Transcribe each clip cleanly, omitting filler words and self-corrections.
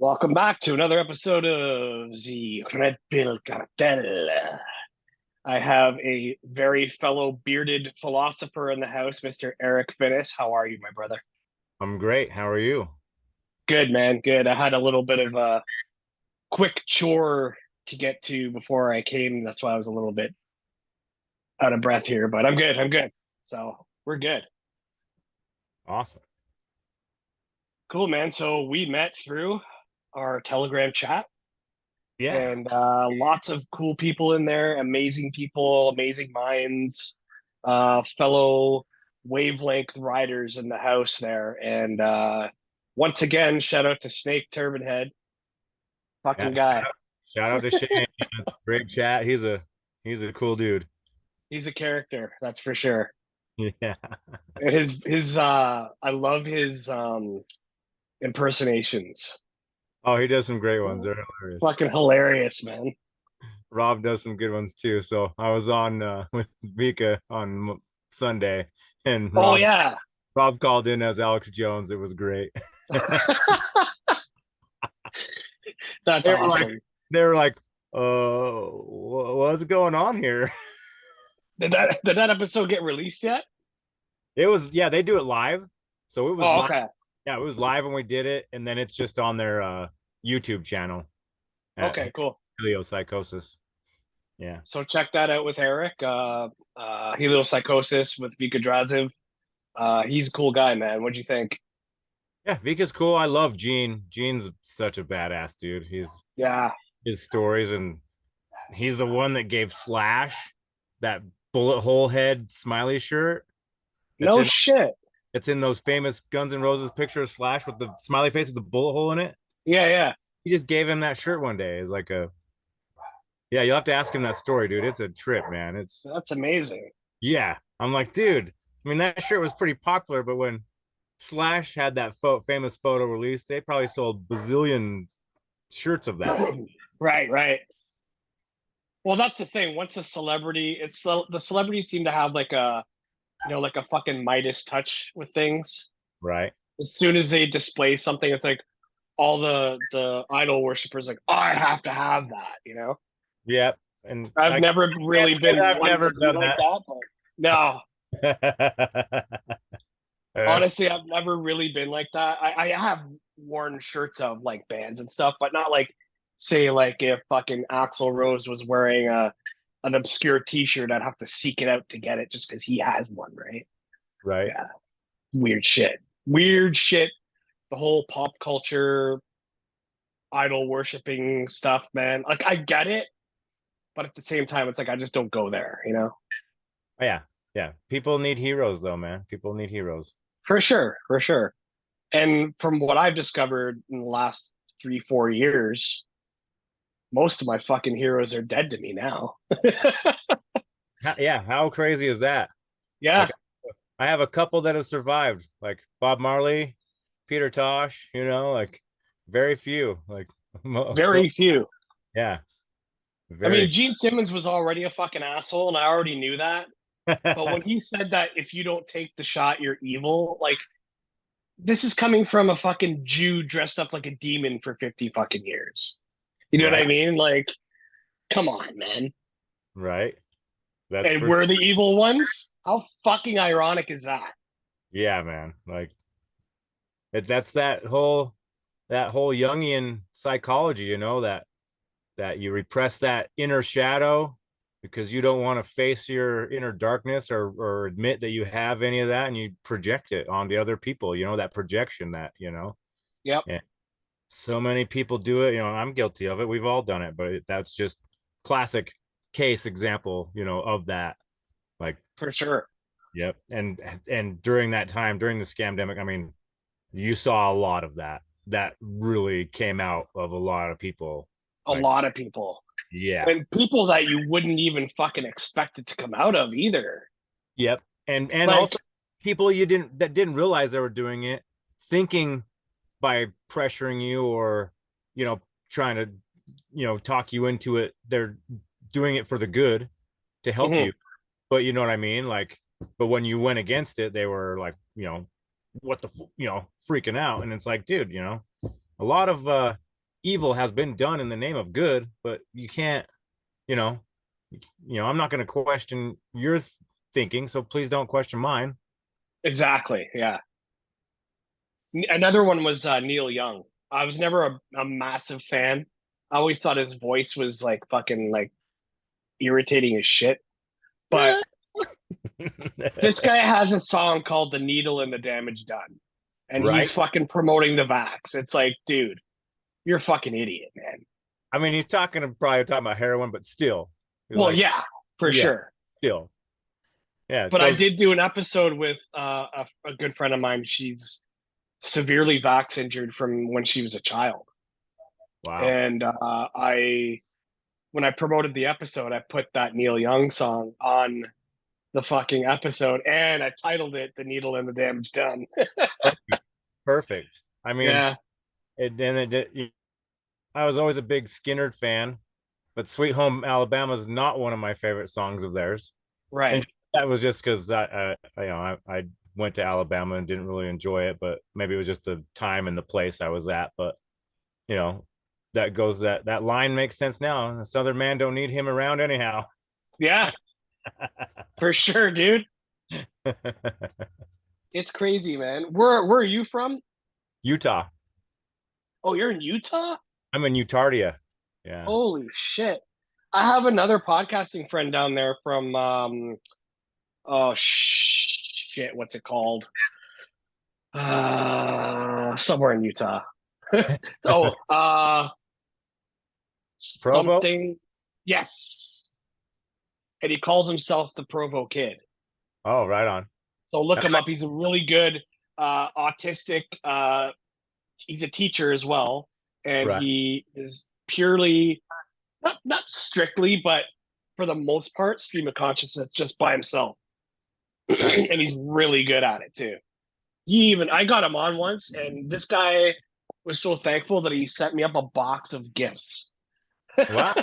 Welcome back to another episode of the Red Pill Cartel. I have a very fellow bearded philosopher in the house, Mr. Eric Finnäs. How are you, my brother? I'm great. How are you? Good, man. Good. I had a little bit of a quick chore to get to before I came. That's why I was a little bit out of breath here, but I'm good. I'm good. So we're good. Awesome. Cool, man. So we met through our Telegram chat. Yeah. And lots of cool people in there, amazing people, amazing minds, fellow wavelength riders in the house there. And once again, shout out to Snake Turban Head, Yeah. fucking Shout guy. out, shout out to Shane. That's a great chat. He's a cool dude. He's a character, that's for sure. Yeah. And his I love his impersonations. Oh, he does some great ones. They're hilarious. Fucking hilarious, man. Rob does some good ones too. So I was on with Vika on Sunday, and Oh Rob yeah. Rob called in as Alex Jones. It was great. That's They were like, awesome. they were like, what's going on here? Did that episode get released yet? It was, yeah, they do it live. So it was Oh, live. okay. Yeah, it was live when we did it, and then it's just on their YouTube channel at Okay, cool. Heliopsychosis. Yeah. So check that out with Eric. Heliopsychosis with Vika Draziv. He's a cool guy, man. What'd you think? Yeah, Vika's cool. I love Gene. Gene's such a badass dude. Yeah. His stories, and he's the one that gave Slash that bullet hole head smiley shirt. It's No in shit. it's in those famous Guns N' Roses picture of Slash with the smiley face with the bullet hole in it. Yeah, yeah. He just gave him that shirt one day. It's like a Yeah, you'll have to ask him that story, dude. It's a trip, man. It's That's amazing. Yeah. I'm like, dude, I mean, that shirt was pretty popular, but when Slash had that famous photo released, they probably sold bazillion shirts of that. Right, right. Well, that's the thing. Once a celebrity, the celebrities seem to have like like a fucking Midas touch with things. Right. As soon as they display something, it's like all the idol worshippers like, oh, I have to have that. Yep. And I've I never can't really say been that I've one never to be done like that, but no, that. honestly, I've never really been like that. I have worn shirts of like bands and stuff, but not like say like if fucking Axl Rose was wearing an obscure T-shirt, I'd have to seek it out to get it just because he has one, right? Right. Yeah, weird shit. Weird shit. The whole pop culture idol worshiping stuff, man. Like I get it, but at the same time, it's like I just don't go there. Yeah. Yeah. People need heroes though, man. People need heroes. For sure, for sure. And from what I've discovered in the last 3, 4 years, most of my fucking heroes are dead to me now. Yeah. How crazy is that? Yeah, Like, I have a couple that have survived, like Bob Marley, Peter Tosh, like very few. Like so very few. yeah, I very mean, Gene Simmons was already a fucking asshole, and I already knew that. But when he said that if you don't take the shot, you're evil, like this is coming from a fucking Jew dressed up like a demon for 50 fucking years. You know what I right, mean? Like, come on, man. right. That's And for we're the evil ones? How fucking ironic is that? Yeah, man. Like that's that whole Jungian psychology, that you repress that inner shadow because you don't want to face your inner darkness or admit that you have any of that, and you project it onto other people, that projection Yep, and so many people do it. I'm guilty of it. We've all done it, but that's just classic case example, of that. Like, for sure. yep. And during that time, during the scamdemic, I mean, you saw a lot of that really came out of a lot of people. A Like, lot of people. yeah. And people that you wouldn't even fucking expect it to come out of either. Yep. And Like, also people that didn't realize they were doing it, thinking by pressuring you or, trying to, talk you into it, they're doing it for the good to help mhm. you. But you know what I mean? Like, but when you went against it, they were like, what the, freaking out. And it's like, dude, a lot of evil has been done in the name of good, but you can't, you know, I'm not going to question your thinking, so please don't question mine. Exactly. Yeah. Another one was Neil Young. I was never a massive fan. I always thought his voice was like fucking like irritating as shit. But this guy has a song called "The Needle and the Damage Done," and he's Right? fucking promoting the vax. It's like, dude, you're a fucking idiot, man. I mean, he's probably talking about heroin, but still, Well, like, yeah, for yeah, sure. still, yeah, it But I goes. did do an episode with a good friend of mine. She's severely vax injured from when she was a child, Wow. and I when I promoted the episode, I put that Neil Young song on the fucking episode, and I titled it "The Needle and the Damage Done." Perfect. Perfect. I mean, Yeah, I was always a big Skinner fan, but Sweet Home Alabama is not one of my favorite songs of theirs. And right. that was just because I went to Alabama and didn't really enjoy it, but maybe it was just the time and the place I was at. But you know, that line makes sense now. A Southern man don't need him around anyhow. Yeah, for sure, dude. It's crazy, man. Where are you from? Utah. Oh, you're in Utah? I'm in Utardia. Yeah. Holy shit. I have another podcasting friend down there from oh shit, what's it called? Somewhere in Utah. Oh, Provo. something. Yes. And he calls himself the Provo Kid. Oh, right on. So look him up. He's a really good autistic he's a teacher as well, and Right. he is purely not strictly, but for the most part, stream of consciousness just by himself, Nice. and he's really good at it too. He even I got him on once, and this guy was so thankful that he sent me up a box of gifts. Wow.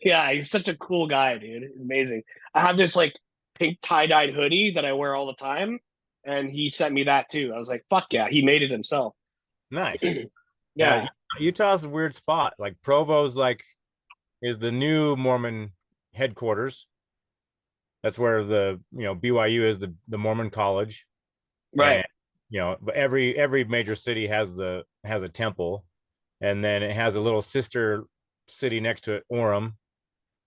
Yeah, he's such a cool guy, dude. It's amazing. I have this like pink tie-dyed hoodie that I wear all the time, and he sent me that too. I was like, fuck yeah, he made it himself. Nice. Yeah, Yeah, Utah's a weird spot. Like Provo's like is the new Mormon headquarters. That's where the BYU is the Mormon college, right. and but every major city has a temple, and then it has a little sister city next to it, Orem,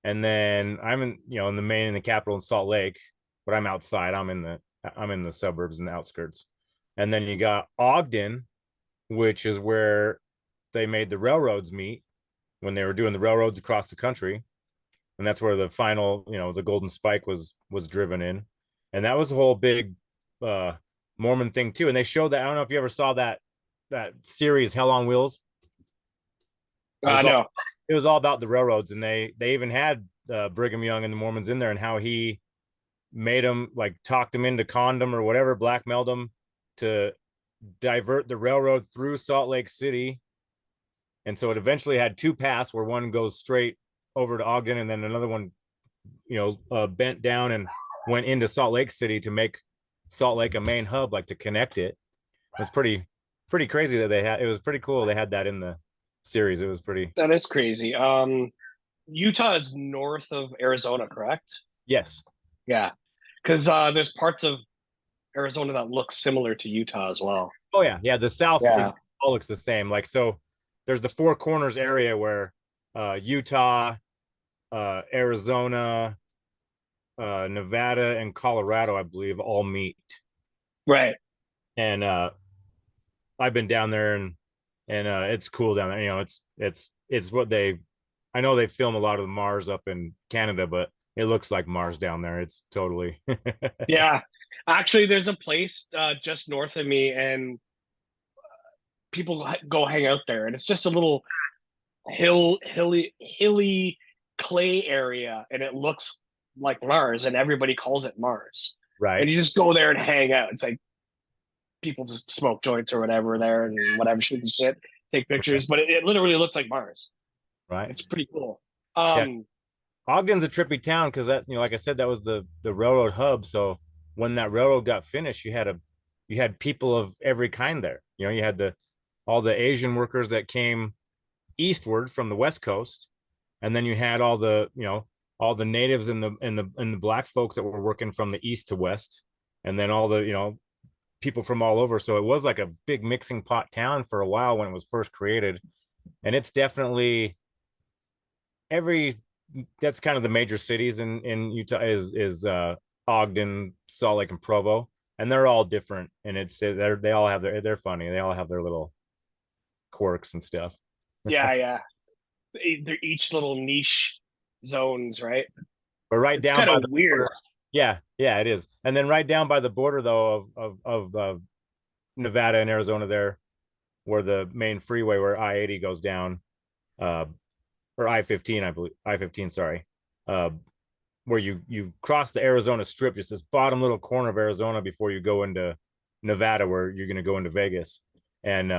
and then I'm in the main in the capital in Salt Lake, but I'm outside. I'm in the suburbs and the outskirts, and then you got Ogden, which is where they made the railroads meet when they were doing the railroads across the country, and that's where the final, the Golden Spike was driven in, and that was a whole big uh Mormon thing too. And they showed that. I don't know if you ever saw that series Hell on Wheels. It was all No. it was all about the railroads, and they even had Brigham Young and the Mormons in there, and how he made them, like, talked them into condom or whatever, blackmailed them to divert the railroad through Salt Lake City. And so it eventually had two paths, where one goes straight over to Ogden, and then another one, bent down and went into Salt Lake City to make Salt Lake a main hub, like to connect it. It was pretty crazy that they had. It was pretty cool. They had that in the series. It was pretty. That is crazy. Utah is north of Arizona, correct? Yes. Yeah, because there's parts of Arizona that look similar to Utah as well. Oh yeah, yeah. The South Yeah, all looks the same. Like, so, there's the Four Corners area where Utah, Arizona, Nevada, and Colorado, I believe, all meet. right. And I've been down there, and it's cool down there. It's what they. I know they film a lot of the Mars up in Canada, but it looks like Mars down there. It's totally. Yeah, actually, there's a place just north of me, and people go hang out there, and it's just a little hilly clay area, and it looks like Mars, and everybody calls it Mars. And Right. you just go there and hang out. It's like people just smoke joints or whatever there, and whatever, shoot the shit, take Right. pictures, but it literally looks like Mars. Right. It's pretty cool. Yeah. Um, Ogden's a trippy town because that, like I said, that was the railroad hub. So when that railroad got finished, you had people of every kind there. You had all the Asian workers that came eastward from the West Coast, and then you had all the, you know, all the natives and the black folks that were working from the east to west, and then all the, you know, people from all over. So it was like a big mixing pot town for a while when it was first created, and it's definitely every that's kind of the major cities in Utah is Ogden, Salt Lake, and Provo, and they're all different, and they all have they're funny. They all have their little quirks and stuff. Yeah, yeah. They're each little niche zones, right? But right It's down kind by of the weird. border, yeah, yeah, it is. And then right down by the border though of Nevada and Arizona, there where the main freeway where I-80 goes down, uh, or I-15, I believe I-15, sorry, uh, where you cross the Arizona Strip, just this bottom little corner of Arizona before you go into Nevada, where you're going to go into Vegas, and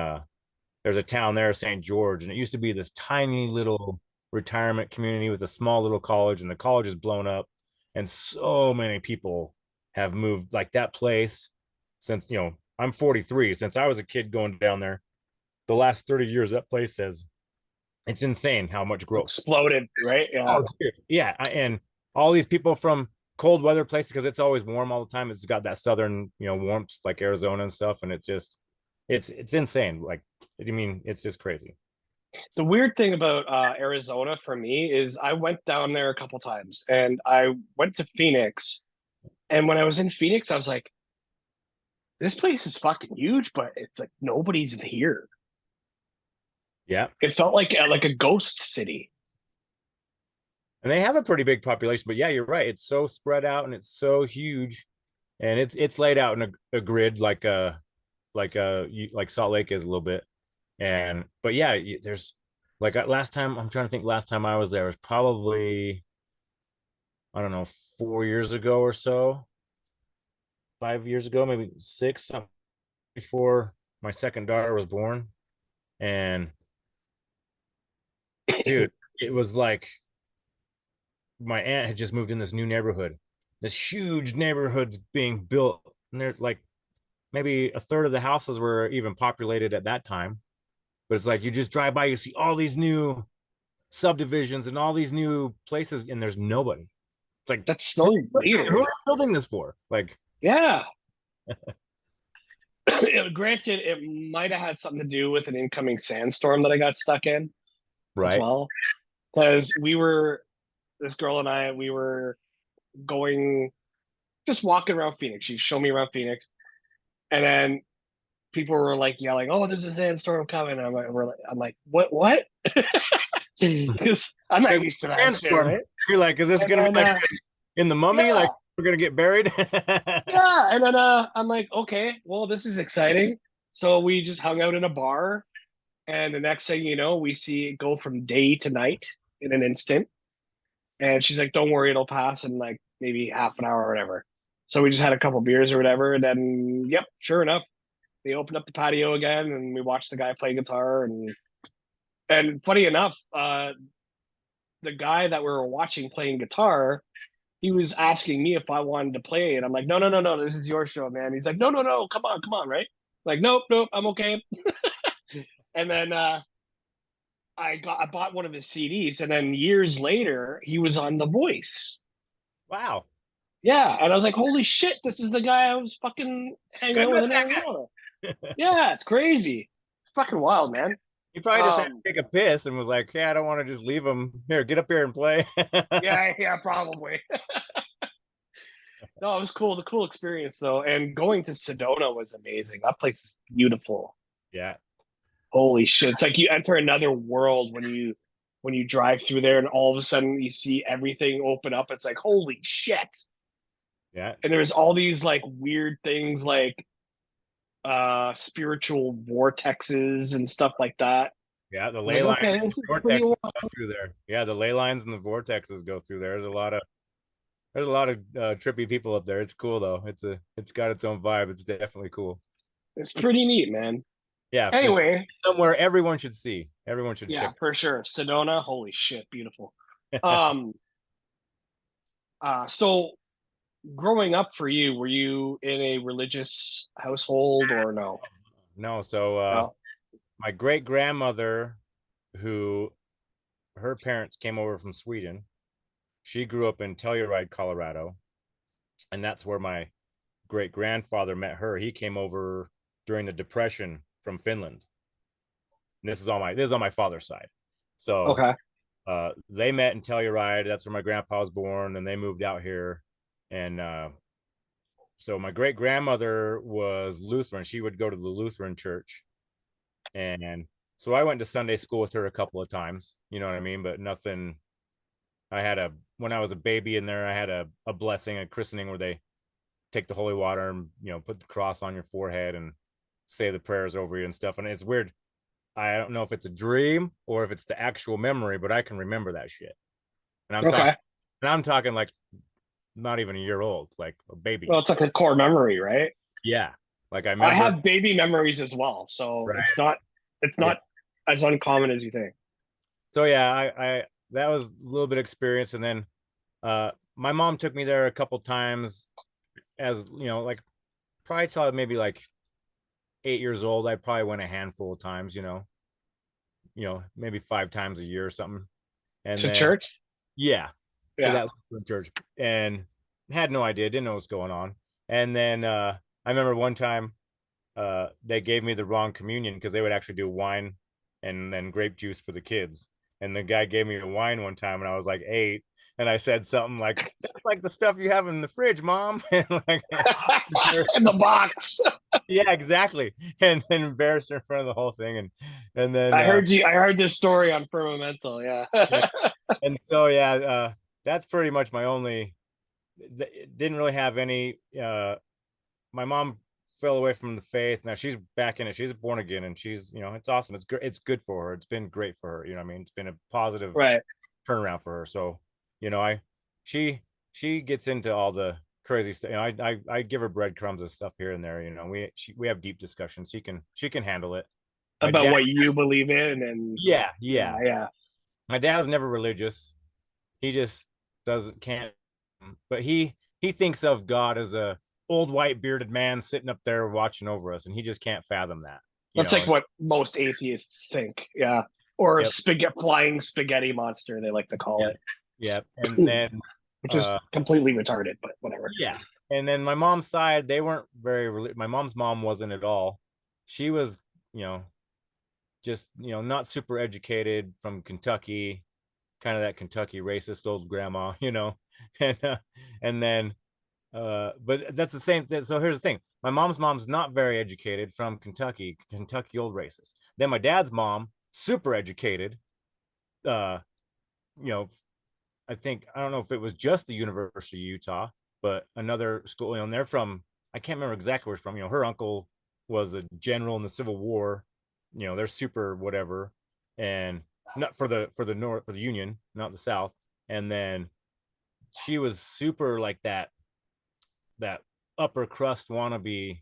there's a town there, St. George, and it used to be this tiny little retirement community with a small little college, and the college is blown up, and so many people have moved like that place since, you know, I'm 43. Since I was a kid going down there, the last 30 years, that place has, it's insane how much growth. Exploded, right? Yeah. Oh, dude. Yeah, and all these people from cold weather places, because it's always warm all the time. It's got that southern, you know, warmth like Arizona and stuff, and it's just, it's insane. Like, I mean, it's just crazy. The weird thing about Arizona for me is I went down there a couple times and I went to Phoenix. And when I was in Phoenix, I was like, this place is fucking huge, but it's like nobody's here. Yeah, It felt like a ghost city. and they have a pretty big population, but yeah, you're right. It's so spread out and it's so huge, and it's laid out in a grid like Salt Lake is a little bit. And but yeah, there's like last time, I'm trying to think, last time I was there was probably, I don't know, 4 years ago or so, 5 years ago, maybe six, something, before my second daughter was born. And dude, it was like my aunt had just moved in this new neighborhood. This huge neighborhood's being built, and there's like maybe a third of the houses were even populated at that time. But it's like you just drive by, you see all these new subdivisions and all these new places, and there's nobody. It's like, That's so weird. who are building this for? Like, Yeah. Granted, it might have had something to do with an incoming sandstorm that I got stuck in as right? well. Because this girl and I, we were going, just walking around Phoenix. She showed me around Phoenix. And then people were like yelling, "Oh, there's a sandstorm coming!" I'm like, what? Because I'm not Like, used to that shit, sandstorm. right? You're like, is this And gonna be then, like in the Mummy? yeah, Like we're gonna get buried? yeah. And then I'm like, okay, well, this is exciting. So we just hung out in a bar, and the next thing you know, we see it go from day to night in an instant. And she's like, "Don't worry, it'll pass in like maybe half an hour or whatever." So we just had a couple beers or whatever, and then, yep, sure enough, they opened up the patio again, and we watched the guy play guitar. And funny enough, the guy that we were watching playing guitar, he was asking me if I wanted to play, and I'm like, "No, no, no, no, this is your show, man." He's like, "No, no, no, come on, right?" Like, "Nope, nope, I'm okay." And then I bought one of his CDs, and then years later, he was on The Voice. Wow. Yeah, and I was like, "Holy shit, this is the guy I was fucking hanging Good out with with in that Arizona." guy. Yeah, it's crazy. It's fucking wild, man. He probably just had to Um, take a piss and was like, "Yeah, I don't want to just leave him here. Get up here and play." yeah, yeah, probably. No, it was cool. The cool experience though, and going to Sedona was amazing. That place is beautiful. Yeah, Holy shit! It's like you enter another world when you drive through there, and all of a sudden you see everything open up. It's like holy shit! yeah, And there's all these like weird things like spiritual vortexes and stuff like that. yeah. The I'm ley like, lines okay, and this is pretty vortexes wild. go through there. Yeah, the ley lines and the vortexes go through there. There's a lot of trippy people up there. It's cool though. It's got its own vibe. It's definitely cool. It's pretty neat, man. Yeah, it's Anyway, somewhere everyone should see. Everyone should yeah, check. for sure. Sedona, holy shit, beautiful. Um, so growing up for you, were you in a religious household or no? No, so No. my great grandmother, who her parents came over from Sweden. She grew up in Telluride, Colorado, and that's where my great grandfather met her. He came over during the Depression from Finland. And this is on my father's side. So Okay. they met in Telluride. That's where my grandpa was born, and they moved out here. And so my great grandmother was Lutheran. She would go to the Lutheran church, and so I went to Sunday school with her a couple of times. You know what I mean? But nothing. When I was a baby in there, I had a blessing, a christening where they take the holy water and put the cross on your forehead and say the prayers over you and stuff. And it's weird. I don't know if it's a dream or if it's the actual memory, but I can remember that shit. And I'm talking like not even a year old, like a baby. Well, it's like a core memory, right? Yeah. Like I I remember. have baby memories as well, so Right. it's not as uncommon as you think. So yeah, I that was a little bit of experience. And then my mom took me there a couple times as like probably till maybe like 8 years old. I probably went a handful of times, maybe 5 times a year or something. And To then church? yeah, to Yeah. that church, and had no idea, didn't know what's going on. And then I remember one time they gave me the wrong communion because they would actually do wine and then grape juice for the kids. And the guy gave me a wine one time, and I was like 8, and I said something like, "That's like the stuff you have in the fridge, Mom." And like, In the box. yeah, exactly. And then embarrassed her in front of the whole thing, and then I heard this story on Firmamental. yeah. Yeah. And so yeah, that's pretty much my only. Didn't really have any. My mom fell away from the faith. Now she's back in it. She's born again, and she's it's awesome. It's good. It's good for her. It's been great for her. I mean, it's been a positive Right. turnaround for her. So I she she gets into all the crazy stuff. I give her breadcrumbs and stuff here and there. We have deep discussions. She can handle it. My About dad, what you believe in, and yeah, yeah, yeah. yeah. My dad was never religious. He just doesn't can't. But he thinks of God as a old white bearded man sitting up there watching over us, and he just can't fathom that. That's like what most atheists think. Yeah. Or Yep, flying spaghetti monster, they like to call yep, it, yep. And then which is completely retarded, but whatever. yeah, and then my mom's side, they weren't very. My mom's mom wasn't at all. She was, you know, just not super educated from Kentucky, kind of that Kentucky racist old grandma, and and then but that's the same. So here's the thing: my mom's not very educated from Kentucky old racist. Then my dad's mom, super educated. Uh, you know, I don't know if it was just the University of Utah, but another school. And they're from. I can't remember exactly where it's from. Her uncle was a general in the Civil War. They're super whatever, and not for the North, for the Union, not the South. And then she was super like that upper crust wannabe,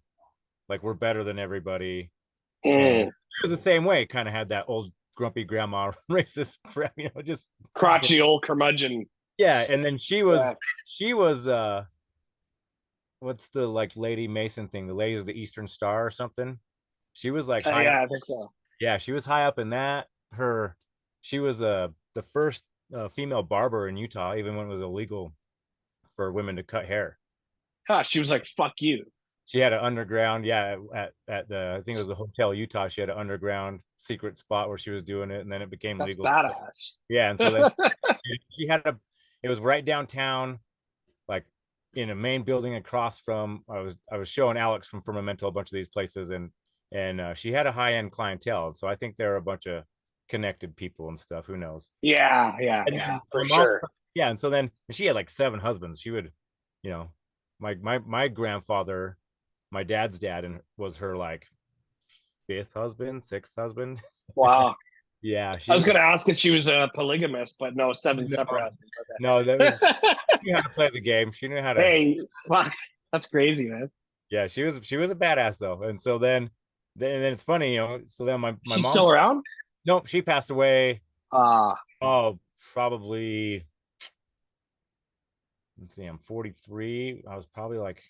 like we're better than everybody. And she was the same way, kind of had that old grumpy grandma racist, just Crotchety old curmudgeon. yeah. And then she Yeah. was what's the like Lady Mason thing? The Ladies of the Eastern Star or something. She was like high. Yeah, I think so. Yeah, she was high up in that. She was the first female barber in Utah, even when it was illegal for women to cut hair. Huh, she was like, "Fuck you." She had an underground, yeah, at the I think it was the Hotel Utah. She had an underground secret spot where she was doing it, and then it became That's legal. badass. Yeah, and so then she had it was right downtown, like in a main building across from. I was showing Alex from Firmamental a bunch of these places, and she had a high end clientele. So I think there are a bunch of connected people and stuff. Who knows? Yeah, for sure. Yeah, and so then she had like 7 husbands. She would, you know, my grandfather, my dad's dad, and was her like 5th husband, 6th husband. Wow. Yeah, I was gonna ask if she was a polygamist, but no, 7 separate husbands. Okay. No, that was she knew how to play the game. She knew how to. Hey, wow, that's crazy, man. Yeah, she was a badass though, and so then it's funny, So then my She's mom. still around? Nope, she passed away. Ah, Oh, probably. Let's see, I'm 43. I was probably like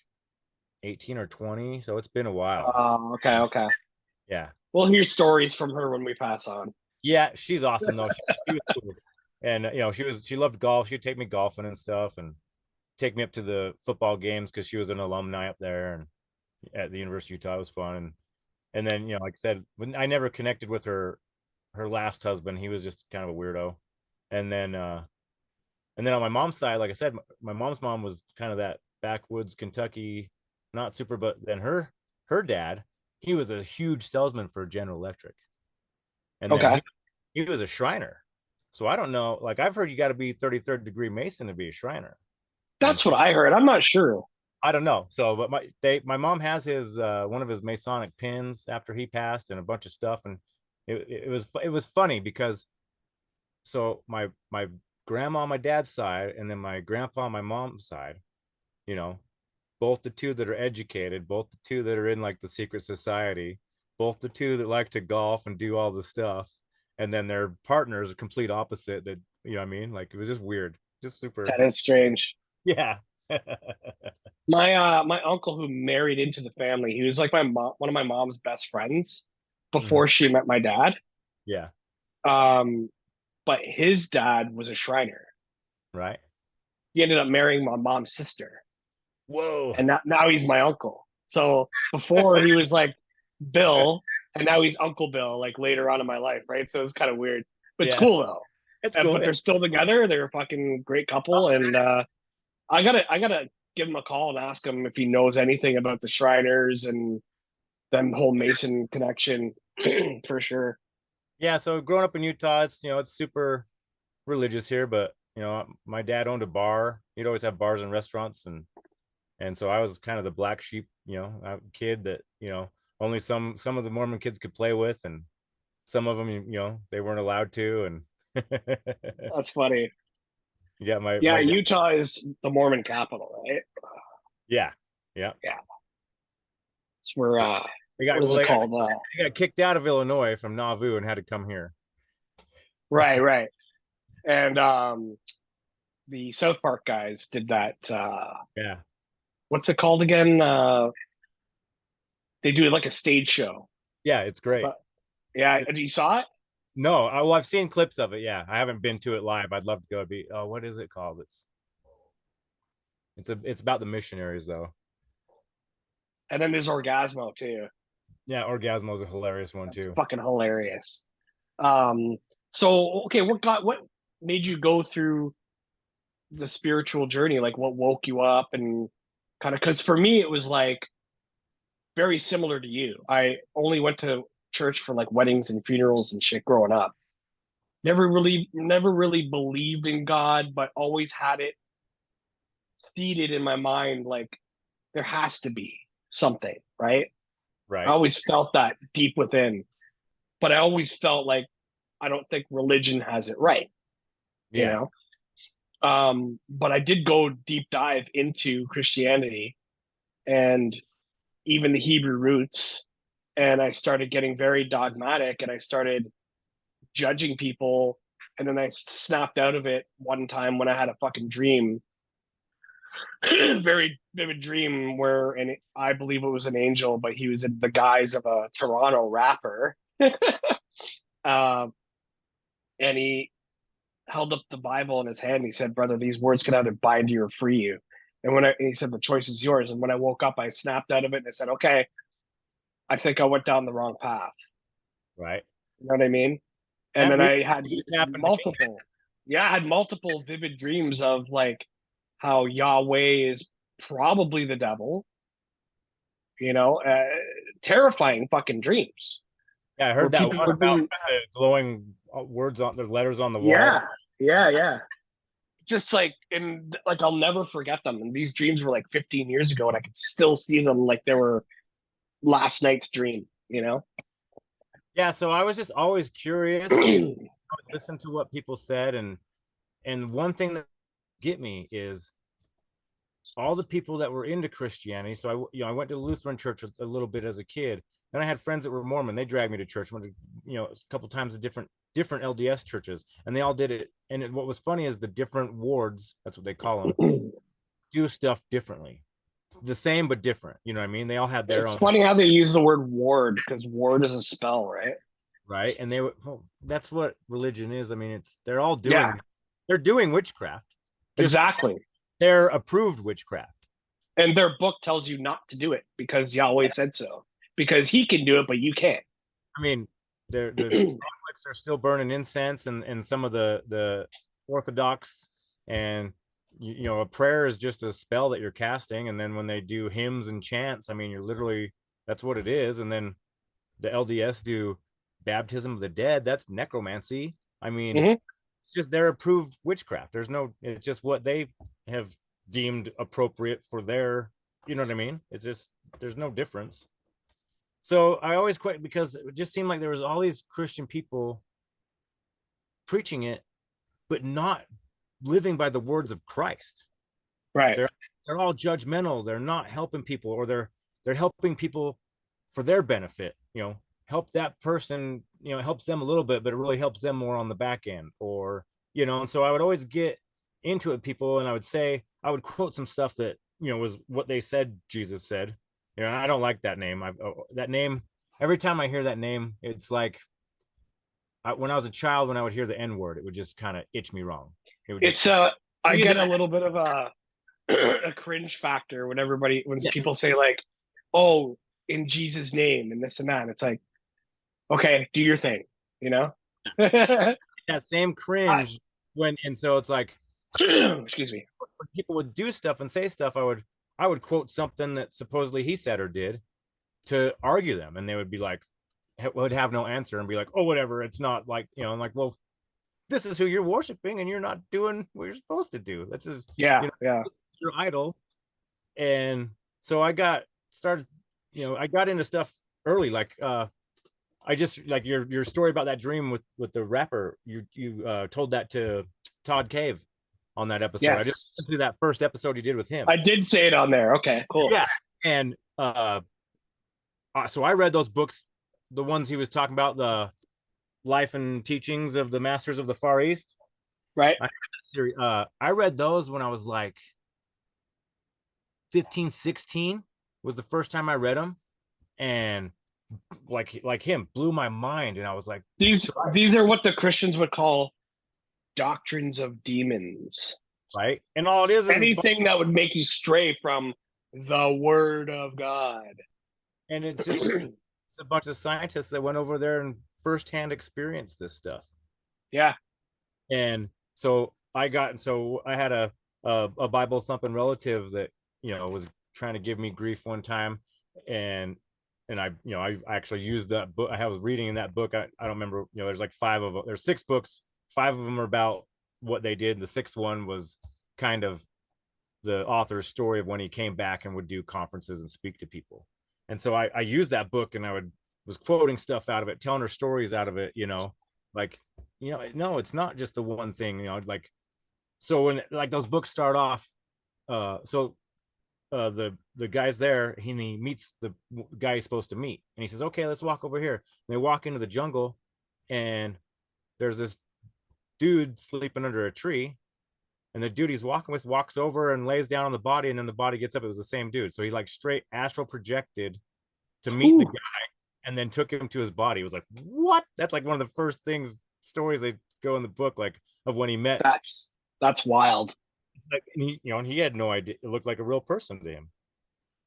18 or 20, so it's been a while. okay. Yeah. We'll hear stories from her when we pass on. Yeah, she's awesome though. She was cool. And she loved golf. She'd take me golfing and stuff, and take me up to the football games because she was an alumni up there and at the University of Utah. It was fun. And then like I said, when I never connected with her last husband, he was just kind of a weirdo. And then on my mom's side, like I said, my mom's mom was kind of that backwoods Kentucky, not super, but then her dad, he was a huge salesman for General Electric. And then Okay. he was a Shriner. So I don't know. Like I've heard you got to be 33rd degree Mason to be a Shriner. And That's what I heard. I'm not sure. I don't know. So, but my mom has his one of his Masonic pins after he passed and a bunch of stuff, and it was funny because so my grandma on my dad's side and then my grandpa on my mom's side, you know, both the two that are educated, both the two that are in like the secret society, both the two that like to golf and do all the stuff, and then their partners are complete opposite. That what I mean, like it was just weird, just super. That is strange. Yeah. My uncle who married into the family, he was like my mom, one of my mom's best friends Mhm. before she met my dad. Yeah. Um, but his dad was a Shriner. Right. He ended up marrying my mom's sister, Whoa. and now he's my uncle. So before he was like Bill, and now he's Uncle Bill. Like later on in my life, right? So it's kind of weird, but it's Yeah. cool though. It's And, cool. but they're still together. They're a fucking great couple, and I gotta give him a call and ask him if he knows anything about the Shriners and them whole Mason connection for sure. Yeah. So growing up in Utah, it's super religious here, but my dad owned a bar. He'd always have bars and restaurants, and so I was kind of the black sheep, kid that only some of the Mormon kids could play with, and some of them, they weren't allowed to, and That's funny. you got Yeah, my dad. Utah is the Mormon capital, right? Yeah, yeah. Yeah, it's where They got what is well, it called? they got kicked out of Illinois from Nauvoo and had to come here. Right, right. And the South Park guys did that. Yeah, What's it called again? They do like a stage show. yeah, it's great. But yeah, you saw it? No, well, I've seen clips of it. Yeah, I haven't been to it live. I'd love to go. What is it called? It's about the missionaries though. And then there's Orgasmo too. Yeah, Orgasmo is a hilarious one That's too. fucking hilarious. Um, so okay, what made you go through the spiritual journey? Like what woke you up and kind of because for me it was like very similar to you. I only went to church for like weddings and funerals and shit growing up. Never really believed in God, but always had it seated in my mind like there has to be something, right? I Right. always felt that deep within, but I always felt like I don't think religion has it right, you Yeah. know? But I did go deep dive into Christianity and even the Hebrew roots. And I started getting very dogmatic and I started judging people. And then I snapped out of it one time when I had a fucking dream, very vivid dream where, and I believe it was an angel, but he was in the guise of a Toronto rapper. um, and he held up the Bible in his hand. And he said, "Brother, these words can either bind you or free you." And he said, "The choice is yours." And when I woke up, I snapped out of it and I said, "Okay, I think I went down the wrong path." Right. You know what I mean? And That then really I had just happened to me. multiple, yeah, I had multiple vivid dreams of like how Yahweh is probably the devil, you know, terrifying fucking dreams Yeah, I where heard that people one would about be, the glowing words on the letters on the wall. yeah, yeah, yeah. Just like, and like, I'll never forget them. And these dreams were like 15 years ago and I could still see them like they were last night's dream, you know? Yeah, so I was just always curious. I would listen to what people said, and one thing that get me is all the people that were into Christianity. So I went to the Lutheran church a little bit as a kid. Then I had friends that were Mormon. They dragged me to church. Went to, a couple times to different LDS churches, and they all did it. And what was funny is the different wards. That's what they call them. Do stuff differently. It's the same but different. You know what I mean? They all had their It's own. funny how they use the word ward because ward is a spell, right? right? And they were, well, that's what religion is. I mean, they're all Yeah, doing witchcraft, just exactly. they're approved witchcraft. And their book tells you not to do it because Yahweh said so. Because he can do it, but you can't. I mean, the Catholics are still burning incense, and some of the Orthodox, and you know, a prayer is just a spell that you're casting, and then when they do hymns and chants, I mean, you're literally, that's what it is. And then the LDS do baptism of the dead, that's necromancy. I mean, Mm-hmm. it's just their approved witchcraft. There's no, it's just what they have deemed appropriate for their, you know what I mean? It's just, there's no difference. So I always quit because it just seemed like there was all these Christian people preaching it, but not living by the words of Christ. Right. They're all judgmental. They're not helping people, or they're helping people for their benefit. You know, help that person. You know, it helps them a little bit, but it really helps them more on the back end. Or you know, and so I would always get into it, people, and I would quote some stuff that you know was what they said Jesus said. You know, I don't like that name. That name. Every time I hear that name, it's like when I was a child, when I would hear the N word, it would just kind of itch me wrong. It would just It's I get a little bit of a a cringe factor when when yes. people say like, "Oh, in Jesus' name" and this and that. And it's like, okay, do your thing, you know. That same I, cringe when, and so it's like excuse me. when people would do stuff and say stuff, I would quote something that supposedly he said or did to argue them, and they would be like, would have no answer and be like, oh, whatever, it's not like, you know, I'm like, well, this is who you're worshiping, and you're not doing what you're supposed to do. That's just, Yeah, you know, yeah. your idol. And so I got started, you know, I got into stuff early, like I just like your story about that dream with the rapper. You told that to Todd Cave on that episode. I just Yes, listened to that first episode you did with him. I did say it on there. Okay, cool. Yeah, and so I read those books, the ones he was talking about, the life and teachings of the masters of the Far East. Right. I read those when I was like 15, 16 was the first time I read them, and like him blew my mind, and I was like, These are what the Christians would call doctrines of demons. right, and all it is Anything that would make you stray from the Word of God. and it's just it's a bunch of scientists that went over there and firsthand experienced this stuff. Yeah. And so I had a Bible thumping relative that you know was trying to give me grief one time, and I you know I actually used that book. I was reading in that book. I don't remember, you know, there's like there's 6 books. 5 of them are about what they did. The 6th one was kind of the author's story of when he came back and would do conferences and speak to people. And so I used that book, and was quoting stuff out of it, telling her stories out of it, you know, like, you know, no, it's not just the one thing, you know, like, so when like those books start off, the guy's there, he meets the guy he's supposed to meet, and he says, okay, let's walk over here. And they walk into the jungle, and there's this dude sleeping under a tree, and the dude he's walking with walks over and lays down on the body, and then the body gets up. It was the same dude. So he like straight astral projected to meet the guy, and then took him to his body. It was like, what? That's like one of the first stories they go in the book, like of when he met. That's wild. It's like, and he, you know, and he had no idea. It looked like a real person to him.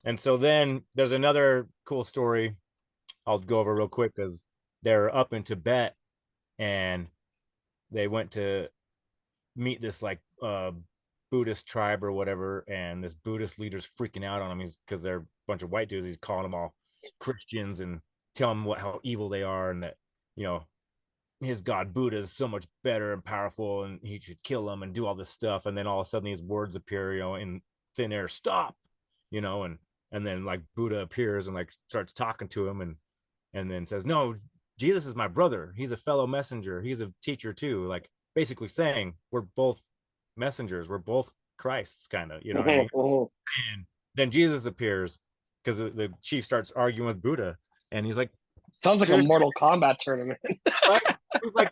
And so then there's another cool story I'll go over real quick, because they're up in Tibet, and they went to meet this like Buddhist tribe or whatever, and this Buddhist leader's freaking out on him. He's because they're a bunch of white dudes. He's calling them all Christians and telling them how evil they are, and that, you know, his god Buddha is so much better and powerful, and he should kill them and do all this stuff. And then all of a sudden these words appear, you know, in thin air, stop, you know, and then like Buddha appears and like starts talking to him, and then says, no, Jesus is my brother. He's a fellow messenger. He's a teacher too. Like basically saying we're both messengers. We're both Christ's, kind of, you know what I mean? And then Jesus appears, because the chief starts arguing with Buddha, and he's like, sounds like a Mortal Kombat tournament. Right? He's like,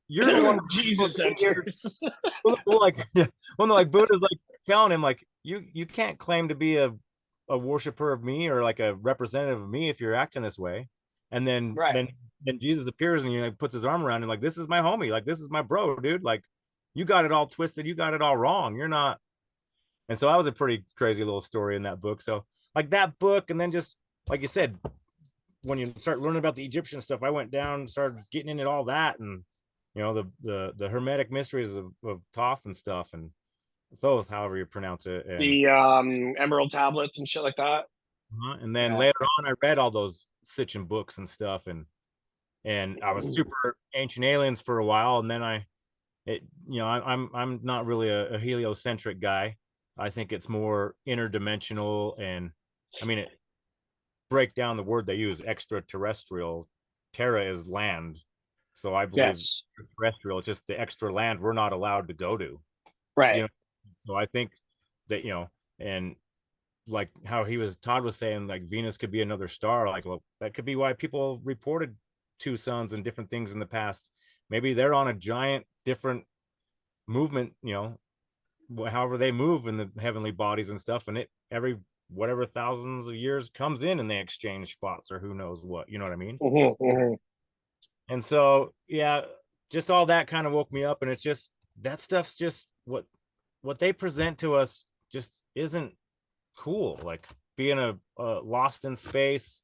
you're the one Jesus enters. well, like, yeah. Well, no, like Buddha's like telling him, like, you can't claim to be a worshiper of me, or like a representative of me, if you're acting this way. And then Right. then then Jesus appears and he like puts his arm around him, like, this is my homie, like, this is my bro, dude. Like, you got it all twisted, you got it all wrong. You're not. And so that was a pretty crazy little story in that book. So like that book, and then just like you said, when you start learning about the Egyptian stuff, I went down, started getting into all that, and the Hermetic mysteries of Thoth and stuff, and Thoth, however you pronounce it, and The Emerald tablets and shit like that. and then Yeah. later on, I read all those Sitchin books and stuff, and I was super Ancient Aliens for a while, and then I'm not really a heliocentric guy. I think it's more interdimensional, and I mean, break down the word they use, extraterrestrial. Terra is land, so I believe Yes. terrestrial is just the extra land we're not allowed to go to. You Right. know, so I think that and like how Todd was saying, like Venus could be another star. Like, well, that could be why people reported two suns and different things in the past. Maybe they're on a giant different movement. However they move in the heavenly bodies and stuff, and it every whatever thousands of years comes in and they exchange spots or who knows what, you know what I mean? And so yeah, just all that kind of woke me up, and it's just that stuff's just what they present to us just isn't cool. Like being a lost in space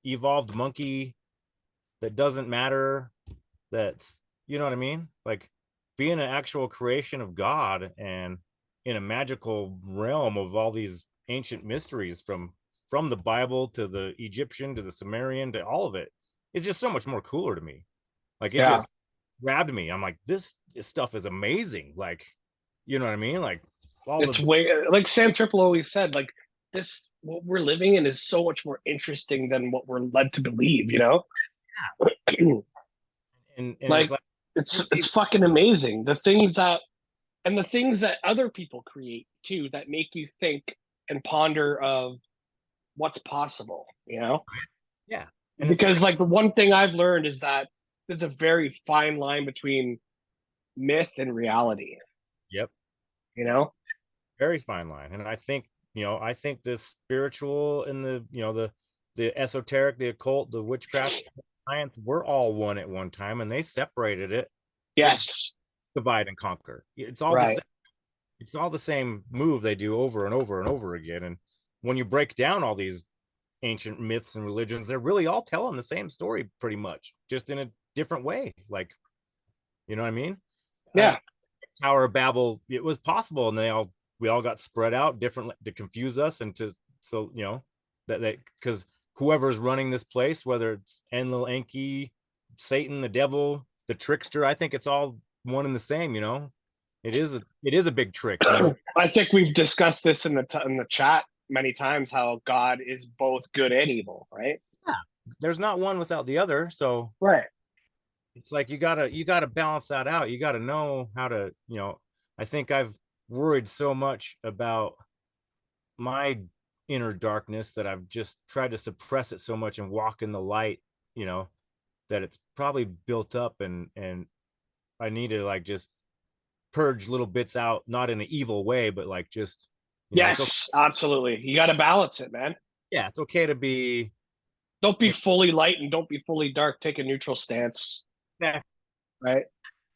evolved monkey that doesn't matter, that's, you know what I mean, like being an actual creation of God and in a magical realm of all these ancient mysteries from the Bible to the Egyptian to the Sumerian to all of it, it's just so much more cooler to me. Like it Yeah. just grabbed me. I'm like, this stuff is amazing. Like, you know what I mean? Like all It's the way like Sam Triple always said, like this what we're living in is so much more interesting than what we're led to believe, you know? and it's Like like it's fucking amazing. The things that other people create too that make you think and ponder of what's possible, you know? yeah, and it's Because like the one thing I've learned is that there's a very fine line between myth and reality, yep, you know? very fine line. And I think this spiritual and the esoteric, the occult, the witchcraft, science, we're all one at one time, and they separated it to Yes. divide and conquer. Right. It's all the same move they do over and over and over again. And when you break down all these ancient myths and religions, they're really all telling the same story pretty much, just in a different way. Like, you know what I mean? Yeah. Tower of Babel, it was possible, and we all got spread out differently to confuse us, and to so that because whoever's running this place, whether it's Enlil, Enki, Satan, the devil, the trickster, I think it's all one and the same. It is a big trick. I think we've discussed this in the chat many times how God is both good and evil, right? Yeah. There's not one without the other, so Right. it's like you gotta balance that out. You gotta know how to, I think I've worried so much about my inner darkness that I've just tried to suppress it so much and walk in the light, you know, that it's probably built up, and I need to like just purge little bits out, not in an evil way, but like just, it's okay. Yes, absolutely. You got to balance it, man. Yeah, it's okay to be. Don't be fully light and don't be fully dark. Take a neutral stance, Yeah, right?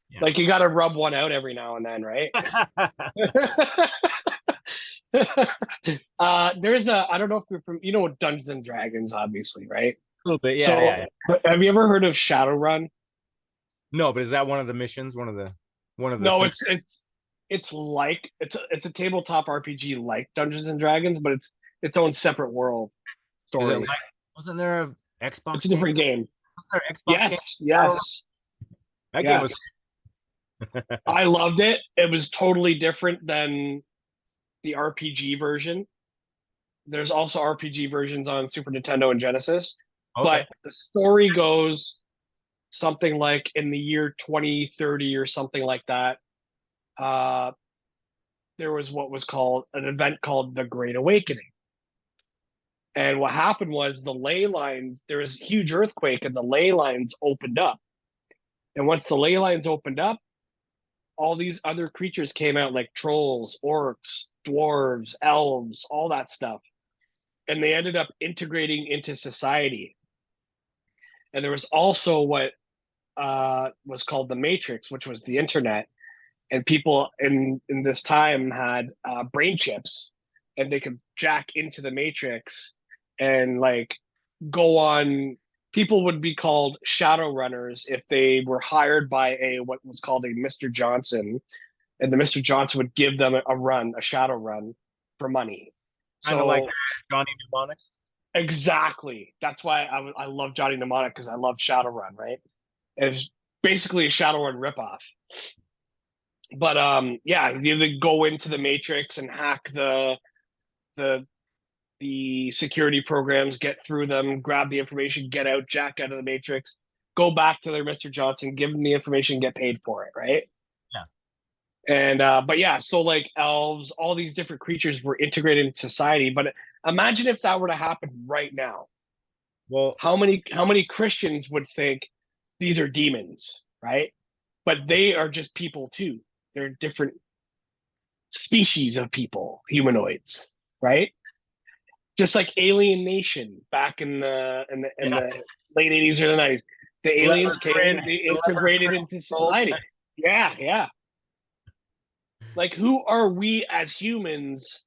yeah. Like you got to rub one out every now and then, right? There's I don't know if you're from, Dungeons and Dragons, obviously, right? A little bit, yeah, So, yeah, yeah. have you ever heard of Shadowrun? No, but is that one of the missions? One of the No, secret? it's a tabletop RPG like Dungeons and Dragons, but it's its own separate world Is it story. like? Wasn't there a It's a Xbox game? different game. Was there an Xbox game? Yes, yes, That game yes. was. I loved it. It was totally different than the RPG version. There's also RPG versions on Super Nintendo and Genesis, but Okay. the story goes something like in the year 2030 or something like that. Uh, there was what was called an event called the Great Awakening. And what happened was the ley lines, there was a huge earthquake and the ley lines opened up. And once the ley lines opened up, all these other creatures came out like trolls, orcs, dwarves, elves, all that stuff. And they ended up integrating into society. and there was also what was called the Matrix, which was the internet, and people in this time had brain chips, and they could jack into the Matrix and like go on. People would be called shadow runners if they were hired by a what was called a Mr. Johnson, and the Mr. Johnson would give them a run, a shadow run for money. Kind of like So Johnny Mnemonic. exactly, that's why I love Johnny Mnemonic, because I love Shadowrun, right? It's basically a Shadowrun ripoff. But yeah, they go into the Matrix and hack the the security programs, get through them, grab the information, get out, jack out of the Matrix, go back to their Mr. Johnson, give them the information, get paid for it, right? Yeah. And but yeah, so like elves, all these different creatures were integrated into society. But imagine if that were to happen right now. Well, How many Christians would think these are demons, right? But they are just people too. They're different species of people, humanoids, right? Just like Alien Nation back in the yeah, late 80s or the 90s. The aliens Leopard came, they Prince, the Leopard integrated Prince into folk. society. Yeah, yeah. Like, who are we as humans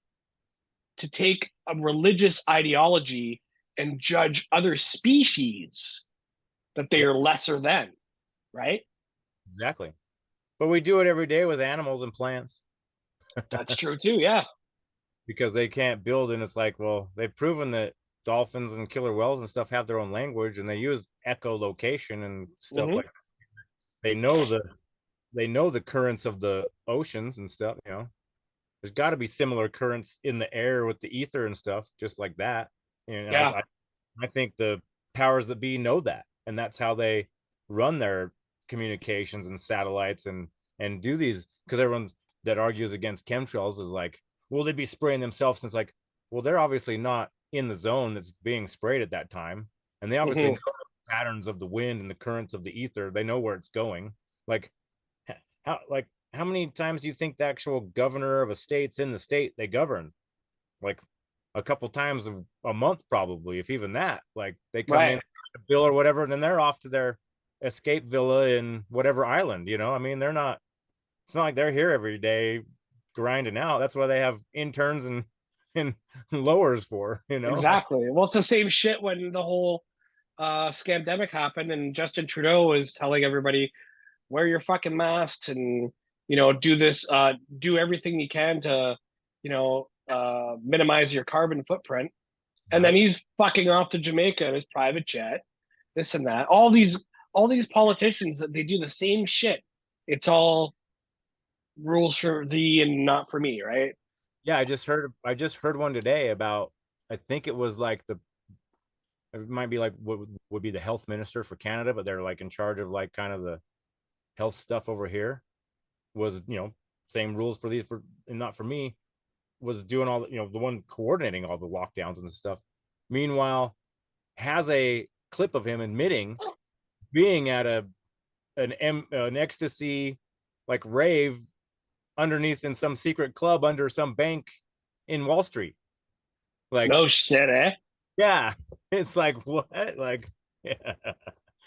to take a religious ideology and judge other species that they Yeah, are lesser than, right? exactly. But we do it every day with animals and plants That's true too. Yeah. because they can't build. And it's like, well, they've proven that dolphins and killer whales and stuff have their own language, and they use echolocation and stuff Mm-hmm. like that. They know the currents of the oceans and stuff. There's got to be similar currents in the air with the ether and stuff, just like that. And Yeah. I think the powers that be know that, and that's how they run their communications and satellites and do these. Because everyone that argues against chemtrails is like, will they be spraying themselves? And it's like, well, they're obviously not in the zone that's being sprayed at that time, and they obviously Mm-hmm. know the patterns of the wind and the currents of the ether. They know where it's going. Like how many times do you think the actual governor of a state's in the state they govern? Like a couple times a month, probably, if even that. Like they come in Right. a bill or whatever, and then they're off to their escape villa in whatever island. I mean, they're not. It's not like they're here every day grinding out. That's why they have interns and lowers for. Exactly. Well, it's the same shit when the whole scamdemic happened, and Justin Trudeau was telling everybody, wear your fucking masks, and do this, do everything you can to minimize your carbon footprint. And then Right. he's fucking off to Jamaica in his private jet, this and that. All these politicians, that they do the same shit. It's all rules for thee and not for me, right? Yeah, I just heard one today about, I think it was like it might be like what would be the health minister for Canada, but they're like in charge of like kind of the health stuff over here, was same rules for these for and not for me, was doing all the one coordinating all the lockdowns and stuff. Meanwhile, has a clip of him admitting being at an ecstasy like rave underneath in some secret club under some bank in Wall Street. No Like, shit, eh? yeah, it's like what? Like, yeah.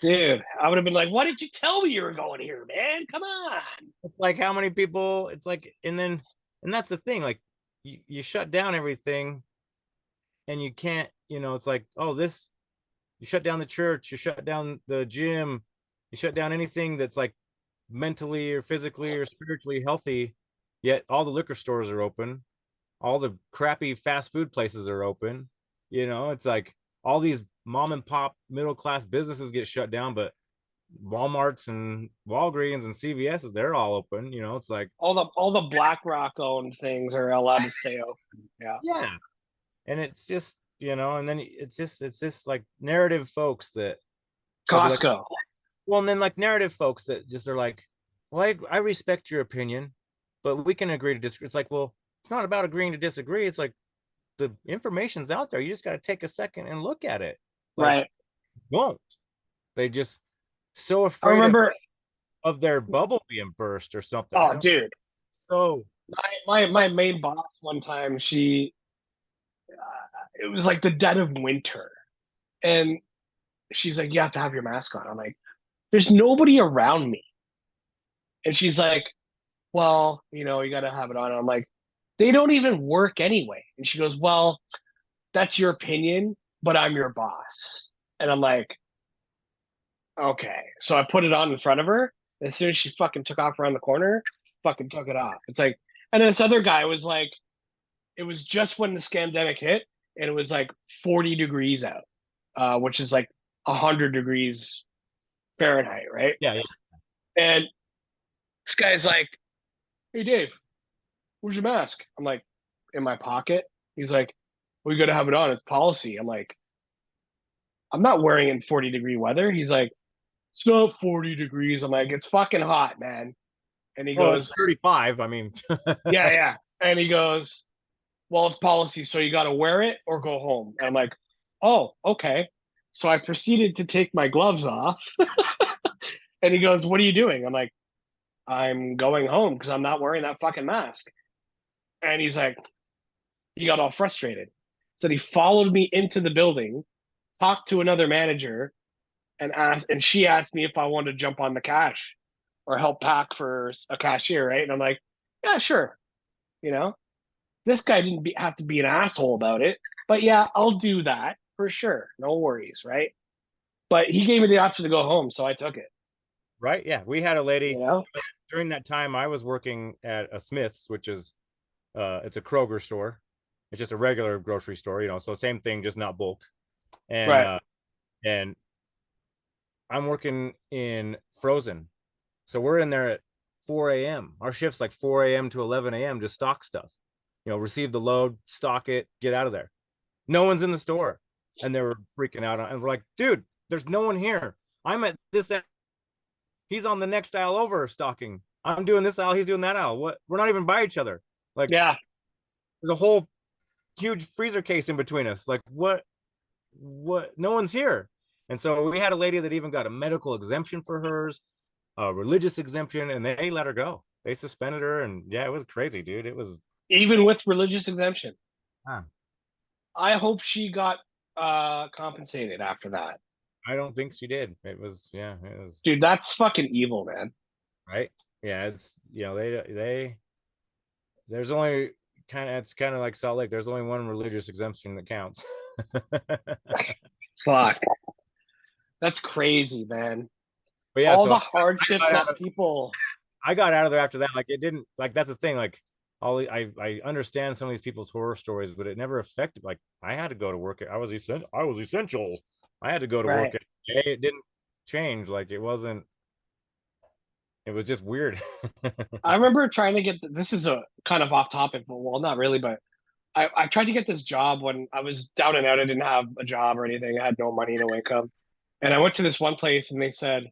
Dude, I would have been like, why didn't you tell me you were going here, man? Come on. It's like how many people? It's like, and that's the thing. Like, you shut down everything, and you can't. It's like, oh, this. You shut down the church. You shut down the gym. You shut down anything that's like mentally or physically or spiritually healthy. Yet all the liquor stores are open. All the crappy fast food places are open. It's like all these mom and pop middle class businesses get shut down, but Walmarts and Walgreens and CVS's, they're all open. It's like, All the BlackRock owned things are allowed to stay open. Yeah. yeah. And it's just, and then it's just like narrative folks that they'll be like, Costco. well, and then like narrative folks that just are like, well, I respect your opinion, but we can agree to disagree. It's like, well, it's not about agreeing to disagree. It's like the information's out there. You just got to take a second and look at it. Like, Right. won't they just so I afraid of remember, their bubble being burst or something? I oh, don't. dude, So my main boss one time, it was like the dead of winter. And she's like, you have to have your mask on. I'm like, there's nobody around me. And she's like, well, you got to have it on. I'm like, they don't even work anyway. And she goes, well, that's your opinion, but I'm your boss. And I'm like, okay. So I put it on in front of her. As soon as she fucking took off around the corner, fucking took it off. It's like, and this other guy was like, it was just when the scandemic hit, and it was like 40 degrees out, which is like 100 degrees Fahrenheit, right? Yeah, yeah. And this guy's like, hey, Dave, where's your mask? I'm like, in my pocket. He's like, we got to have it on. It's policy. I'm like, I'm not wearing it in 40-degree weather. He's like, it's not 40 degrees. I'm like, it's fucking hot, man. And he Well, it's goes, 35. I mean, yeah, yeah. And he goes, well, it's policy, so you got to wear it or go home. And I'm like, oh, okay. So I proceeded to take my gloves off. And he goes, what are you doing? I'm like, I'm going home because I'm not wearing that fucking mask. And he's like, he got all frustrated. So he followed me into the building, talked to another manager, and she asked me if I wanted to jump on the cash or help pack for a cashier, right? And I'm like, yeah, sure. You know, this guy didn't have to be an asshole about it, but yeah, I'll do that for sure. No worries, right? But he gave me the option to go home, so I took it. right? Yeah, we had a You lady know? during that time. I was working at a Smith's, which is it's a Kroger store. It's just a regular grocery store, so same thing, just not bulk. And Right. and I'm working in frozen. So we're in there at 4 a.m. Our shift's like 4 a.m. to 11 a.m. to stock stuff. Receive the load, stock it, get out of there. No one's in the store. And they were freaking out. And we're like, dude, there's no one here. I'm at this aisle. He's on the next aisle over stocking. I'm doing this aisle. He's doing that aisle. What? We're not even by each other. Like, Yeah. there's a whole huge freezer case in between us. Like, what? No one's here. And so we had a lady that even got a medical exemption for hers, a religious exemption, and they let her go. They suspended her, and yeah, it was crazy, dude. It was. Even with religious exemption. Huh. I hope she got compensated after that. I don't think she did. It was Dude, that's fucking evil, man. right. Yeah, it's they there's only it's kind of like Salt Lake. There's only one religious exemption that counts. Fuck. That's crazy, man. But yeah, All so the hardships that people. I got out of there after that. Like, it didn't, like, that's the thing. Like, I understand some of these people's horror stories, but it never affected. Like, I had to go to work. I was essential. I had to go to work. Right. It didn't change. Like, it wasn't. It was just weird. I remember trying to get this is a kind of off topic, but well, not really, but I tried to get this job when I was down and out. I didn't have a job or anything. I had no money, no income. And I went to this one place and they said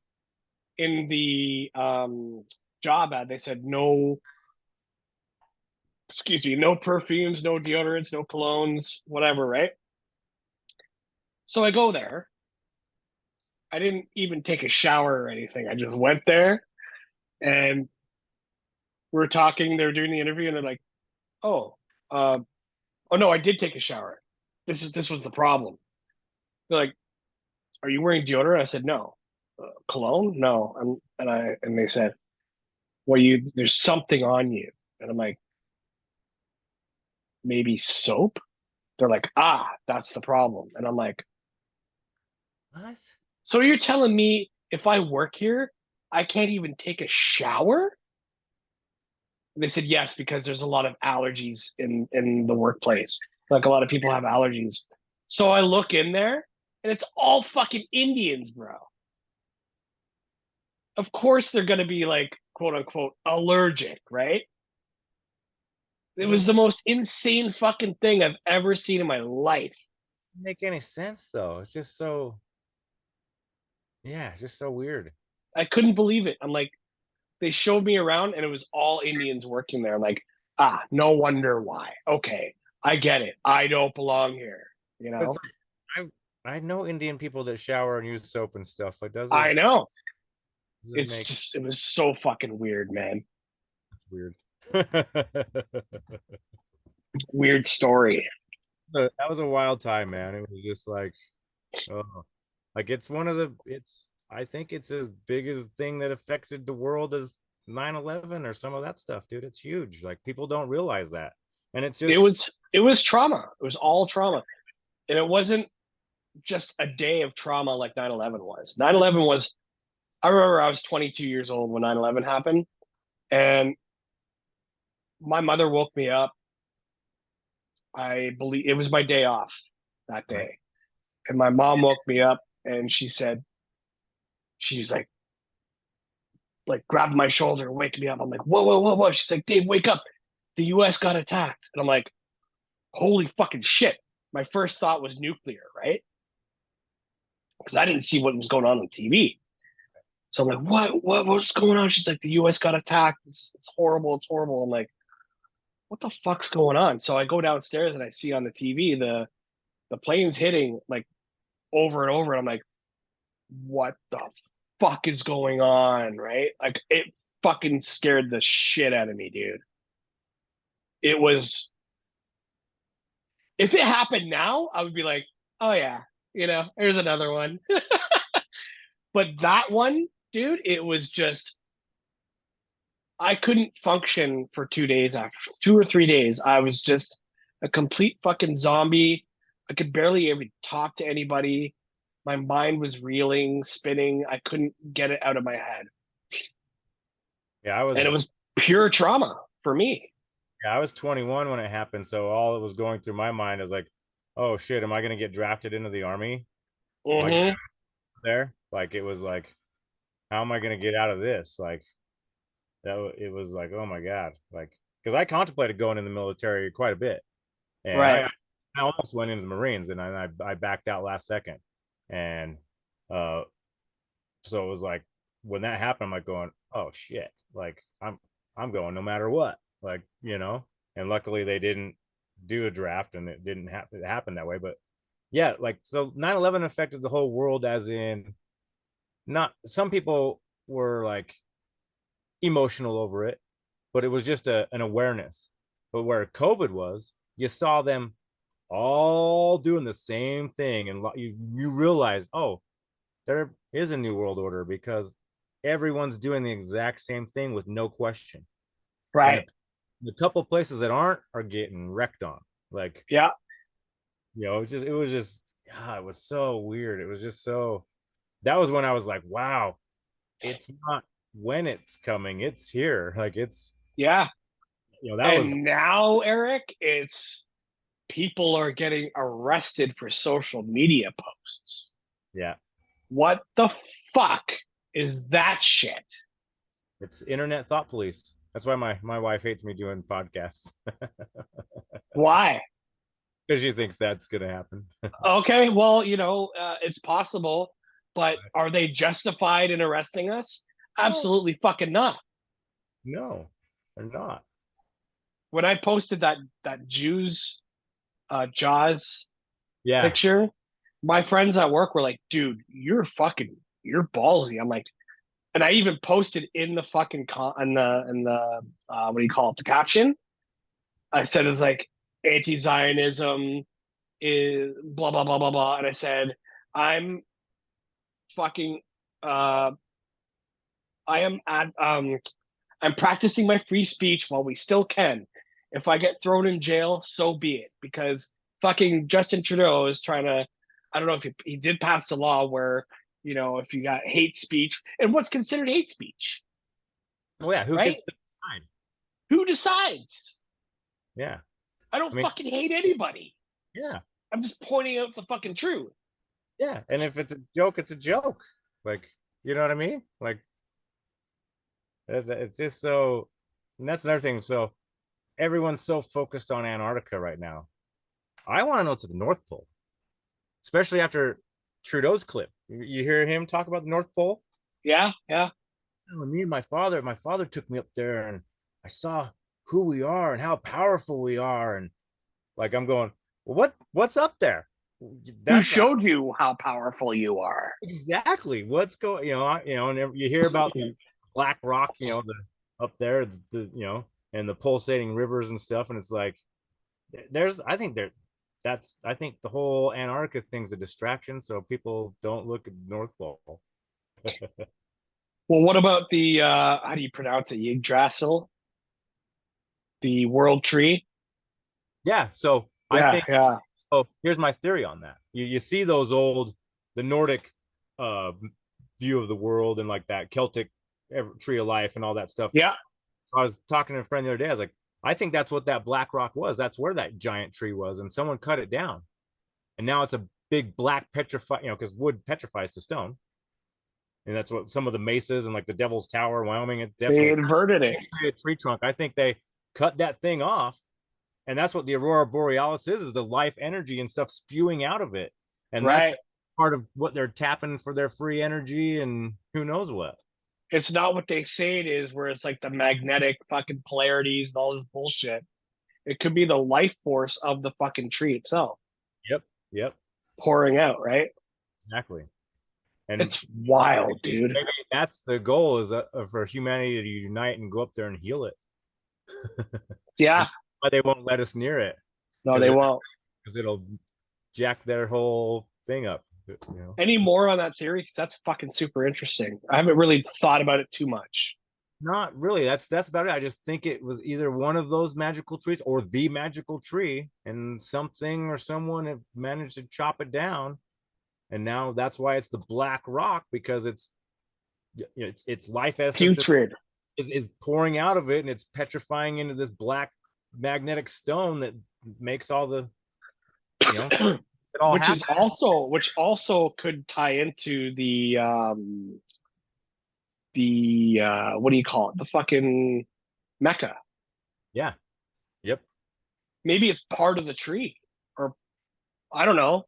in the job ad, they said no, excuse me, no perfumes, no deodorants, no colognes, whatever, right? So I go there. I didn't even take a shower or anything. I just went there and we're talking. They're doing the interview and they're like, oh, oh no, I did take a shower. This was the problem. They're like, are you wearing deodorant? I said, no. Cologne? No. And they said, well, there's something on you. And I'm like, maybe soap? They're like, that's the problem. And I'm like, What? so you're telling me if I work here, I can't even take a shower? And they said yes, because there's a lot of allergies in the workplace. Like a lot of people have allergies. So I look in there and it's all fucking Indians, bro. Of course they're gonna be like quote unquote allergic, right? It It was doesn't the most insane fucking thing I've ever seen in my life. make any sense, though. It's just so, yeah, it's just so weird. I couldn't believe it. I'm like, they showed me around and it was all Indians working there. I'm like, no wonder why. Okay, I get it. I don't belong here, you It's know? like, I know Indian people that shower and use soap and stuff. Like, I know. does it It's make just, it was so fucking weird, man. it's weird. Weird story. So that was a wild time, man. It was just like, oh. Like it's one of the it's I think it's as big as thing that affected the world as 9/11 or some of that stuff, dude. It's huge. Like people don't realize that. And it's just It was trauma. It was all trauma. And it wasn't just a day of trauma like 9/11 was. 9/11 was, I remember I was 22 years old when 9/11 happened, and my mother woke me up. I believe it was my day off that right. day. And my mom woke me up and she said, she's like grabbed my shoulder, wake me up. I'm like, whoa, whoa, whoa, whoa. She's like, Dave, wake up. The US got attacked. And I'm like, holy fucking shit. My first thought was nuclear, right? Because I didn't see what was going on TV. So I'm like, what's going on? She's like, the US got attacked. It's horrible. It's horrible. I'm like, what the fuck's going on? So I go downstairs and I see on the TV the planes hitting like over and over. And I'm like, what the fuck is going on? Right? Like it fucking scared the shit out of me, dude. It was, if it happened now, I would be like, oh yeah, there's another one. But that one, dude, it was just, I couldn't function for 2 days. After 2 or 3 days, I was just a complete fucking zombie. I could barely even talk to anybody. My mind was reeling, spinning. I couldn't get it out of my head. Yeah, And it was pure trauma for me. I was 21 when it happened, so all that was going through my mind is like, oh shit, am I gonna get drafted into the army? Am I gonna Mm-hmm. there? Like it was like, how am I gonna get out of this? Like it was like, oh my god, like because I contemplated going in the military quite a bit, and Right. I almost went into the Marines, and I backed out last second, and uh, so it was like when that happened, I'm like going, oh shit, like I'm going no matter what, like and luckily they didn't do a draft, and it didn't happen that way, but yeah, like so 9/11 affected the whole world, as in not some people were like emotional over it, but it was just an awareness. But where COVID was, you saw them all doing the same thing, and you realize, oh, there is a new world order because everyone's doing the exact same thing with no question. And Right. the couple places that aren't are getting wrecked on. Like, Yeah. it was just, God, it was so weird. It was just so, that was when I was like, wow, it's not when it's coming, it's here. Like, it's, Yeah. that was, And now, Eric, it's people are getting arrested for social media posts. yeah, What the fuck is that shit? it's internet thought police. That's why my wife hates me doing podcasts Why? because she thinks that's going to happen. Okay, well, it's possible, but are they justified in arresting us? No, Absolutely fucking not. no, they're not. When I posted that Jews Jaws Yeah. picture, my friends at work were like, "Dude, you're ballsy." I'm like, and I even posted in the fucking in the what do you call it, the caption. I said it's like anti-Zionism is blah blah blah blah blah, and I said I'm fucking uh I am at I'm practicing my free speech while we still can. If I get thrown in jail, so be it. Because fucking Justin Trudeau is trying to, I don't know if he did pass a law where, if you got hate speech, and what's considered hate speech, Well, yeah, who right? gets to decide? Who decides? Yeah. I I don't mean, fucking hate anybody. yeah. I'm just pointing out the fucking truth. Yeah. And if it's a joke, it's a joke. Like, you know what I mean? Like, it's just so, and that's another thing. So everyone's so focused on Antarctica right now. I want to know to the North Pole, especially after Trudeau's clip. You hear him talk about the North Pole? Yeah, yeah. Oh, me and my father took me up there, and I saw who we are and how powerful we are. And like, I'm going, well, what's up there? Who That's showed you how powerful you are? exactly what's going, and you hear about the Black Rock, up there, and the pulsating rivers and stuff. And it's like, I think that's I think the whole Antarctica thing's a distraction, so people don't look at the North Pole. Well, what about the how do you pronounce it? Yggdrasil, the world tree? Yeah, so I Yeah, think yeah. so. Here's my theory on that. You see those old the Nordic uh view of the world and like that Celtic tree of life and all that stuff. Yeah, So I was talking to a friend the other day. I was like, I think that's what that black rock was. That's where that giant tree was, and someone cut it down, and now it's a big black petrified. Because wood petrifies to stone, and that's what some of the mesas and like the Devil's Tower, Wyoming, it they definitely inverted it. a tree trunk. I think they cut that thing off, and that's what the aurora borealis is the life energy and stuff spewing out of it, and that's Right. part of what they're tapping for their free energy and who knows what. It's not what they say it is, where it's like the magnetic fucking polarities and all this bullshit. It could be the life force of the fucking tree itself Yep, yep, pouring out, right? exactly. And It's wild, dude. maybe that's the goal is for humanity to unite and go up there and heal it. Yeah. But they won't let us near it No, because they won't. it'll jack their whole thing up. Any more on that theory? Because that's fucking super interesting. I haven't really thought about it too much. Not really. That's about it. I just think it was either one of those magical trees or the magical tree, and something or someone had managed to chop it down, and now that's why it's the black rock because it's life essence Putrid. is pouring out of it, and it's petrifying into this black magnetic stone that makes all the it all which is happens. also could tie into the what do you call it? The fucking Mecca. Yeah. Yep. Maybe it's part of the tree, or I don't know.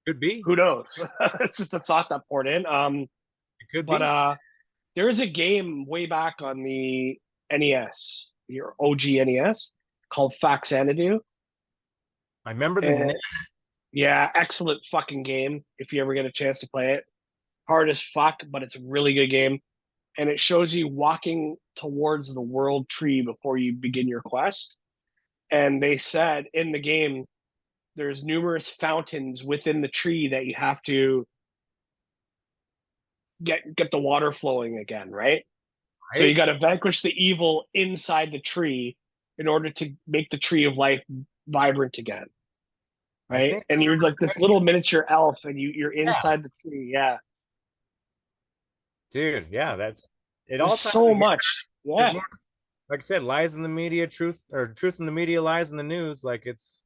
Could be. Who knows? It's just a thought that poured in. It could But be. there is a game way back on the NES, your OG NES, called Faxanadu. I remember the And name. yeah, excellent fucking game if you ever get a chance to play it. Hard as fuck, but it's a really good game. And it shows you walking towards the world tree before you begin your quest. And they said in the game, there's numerous fountains within the tree that you have to get the water flowing again, right? So you Right? got to vanquish the evil inside the tree in order to make the tree of life vibrant again, I right? think And you're like this little miniature elf, and you're yeah, inside the tree. Yeah, dude. Yeah, that's it there's all ties so together. much. There's Yeah. more, like I said, lies in the media, truth in the media, lies in the news. Like it's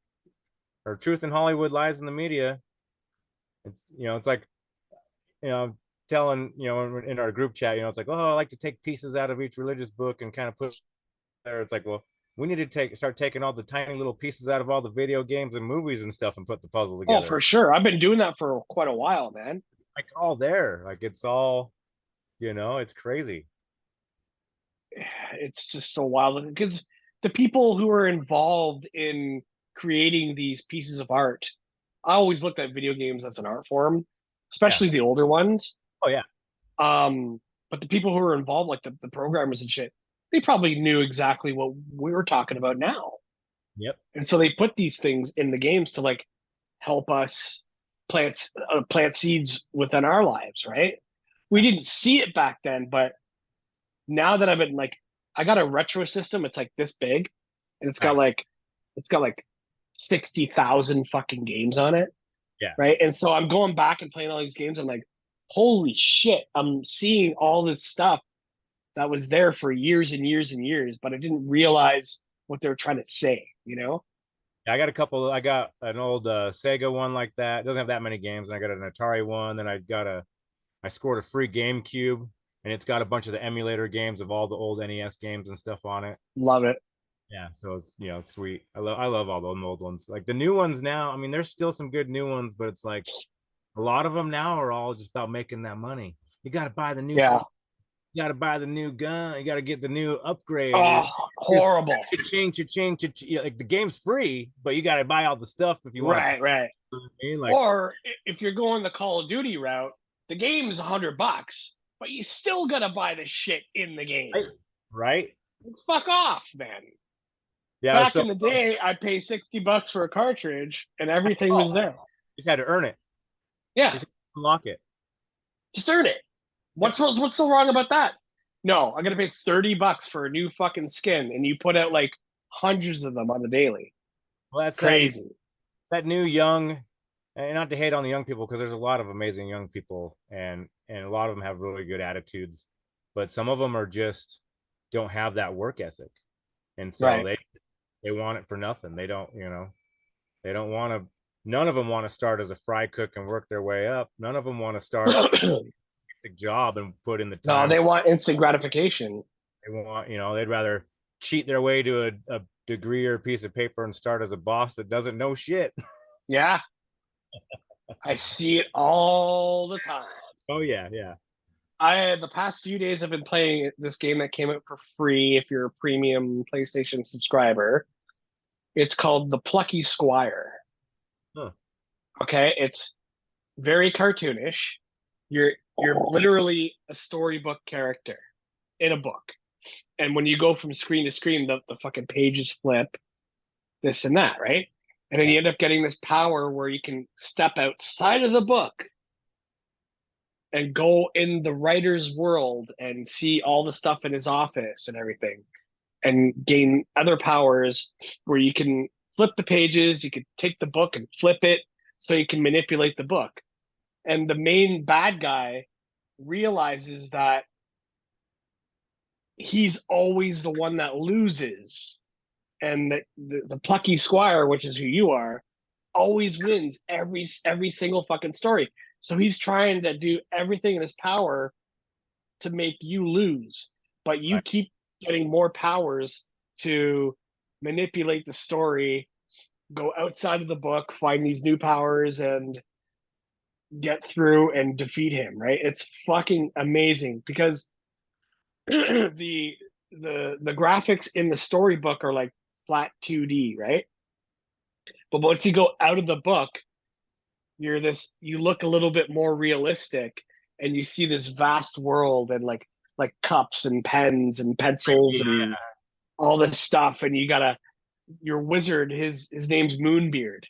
or truth in Hollywood, lies in the media. It's it's like you know telling in our group chat, it's like, oh, I like to take pieces out of each religious book and kind of put there. It's like, well, we need to start taking all the tiny little pieces out of all the video games and movies and stuff and put the puzzle Oh, together. for sure. I've been doing that for quite a while, man. Like all there, like it's all, it's crazy. It's just so wild because the people who are involved in creating these pieces of art, I always looked at video games as an art form, Yeah. especially the older ones. Oh yeah. Um, but the people who are involved, like the programmers and shit, they probably knew exactly what we were talking about now. Yep. And so they put these things in the games to like help us plant seeds within our lives, right? We didn't see it back then, but now that I've been like, I got a retro system. It's like this big, and Nice. it's got like 60,000 fucking games on it, Yeah. right? And so I'm going back and playing all these games. I'm like, holy shit! I'm seeing all this stuff that was there for years and years and years, but I didn't realize what they were trying to say. You know? I got a couple. I got an old Sega one like that. It doesn't have that many games. And I got an Atari one. Then I scored a free GameCube, and it's got a bunch of the emulator games of all the old NES games and stuff on it. Love it. Yeah, so it's sweet. I love all those old ones. Like the new ones now. I mean, there's still some good new ones, but it's like a lot of them now are all just about making that money. You got to buy the new Yeah. you got to buy the new gun. You got to get the new upgrade. Oh, horrible. Cha-ching, cha-ching, cha-ching. Like the game's free, but you got to buy all the stuff if you want. Right. You know what I mean? Like, Or if you're going the Call of Duty route, the game's $100, but you still gotta buy the shit in the game. right? Fuck off, man. Yeah, it was Back so in the fun. day, I'd pay $60 for a cartridge and everything Oh, was there. you just had to earn it. Yeah, You just had to unlock it. just earn it. Yep. What's so wrong about that? No, I'm gonna pay $30 for a new fucking skin, and you put out like hundreds of them on the daily. Well, It's that's that crazy. that new young, and not to hate on the young people because there's a lot of amazing young people, and a lot of them have really good attitudes, but some of them are just don't have that work ethic, and so Right. they want it for nothing. They don't, they don't want to. None of them want to start as a fry cook and work their way up. None of them want to start a basic job and put in the No, time. they want instant gratification. They want, they'd rather cheat their way to a degree or a piece of paper and start as a boss that doesn't know shit. Yeah, I see it all the time. Oh yeah, yeah. The past few days I've been playing this game that came out for free if you're a premium PlayStation subscriber. It's called The Plucky Squire. Huh. Okay, it's very cartoonish. You're literally a storybook character in a book. And when you go from screen to screen, the fucking pages flip, this and that, right? And then Yeah. you end up getting this power where you can step outside of the book and go in the writer's world and see all the stuff in his office and everything and gain other powers where you can flip the pages, you could take the book and flip it so you can manipulate the book. And the main bad guy realizes that he's always the one that loses, and that the plucky squire, which is who you are, always wins every single fucking story. So he's trying to do everything in his power to make you lose, but you Right. keep getting more powers to manipulate the story, go outside of the book, find these new powers, and get through and defeat him. Right? It's fucking amazing because the graphics in the storybook are like flat 2D, right? But once you go out of the book, you look a little bit more realistic, and you see this vast world and like cups and pens and pencils and Yeah. all this stuff, and you gotta your wizard, his name's Moonbeard,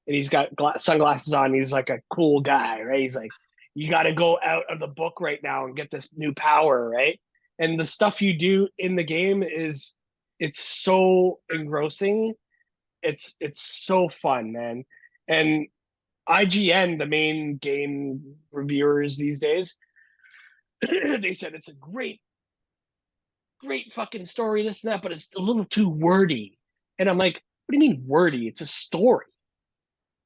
and he's got sunglasses on. He's like a cool guy, right? He's like, you got to go out of the book right now and get this new power, right? And the stuff you do in the game it's so engrossing. It's so fun, man. And IGN, the main game reviewers these days, they said it's a great fucking story, this and that, but it's a little too wordy. And I'm like, what do you mean wordy? It's a story.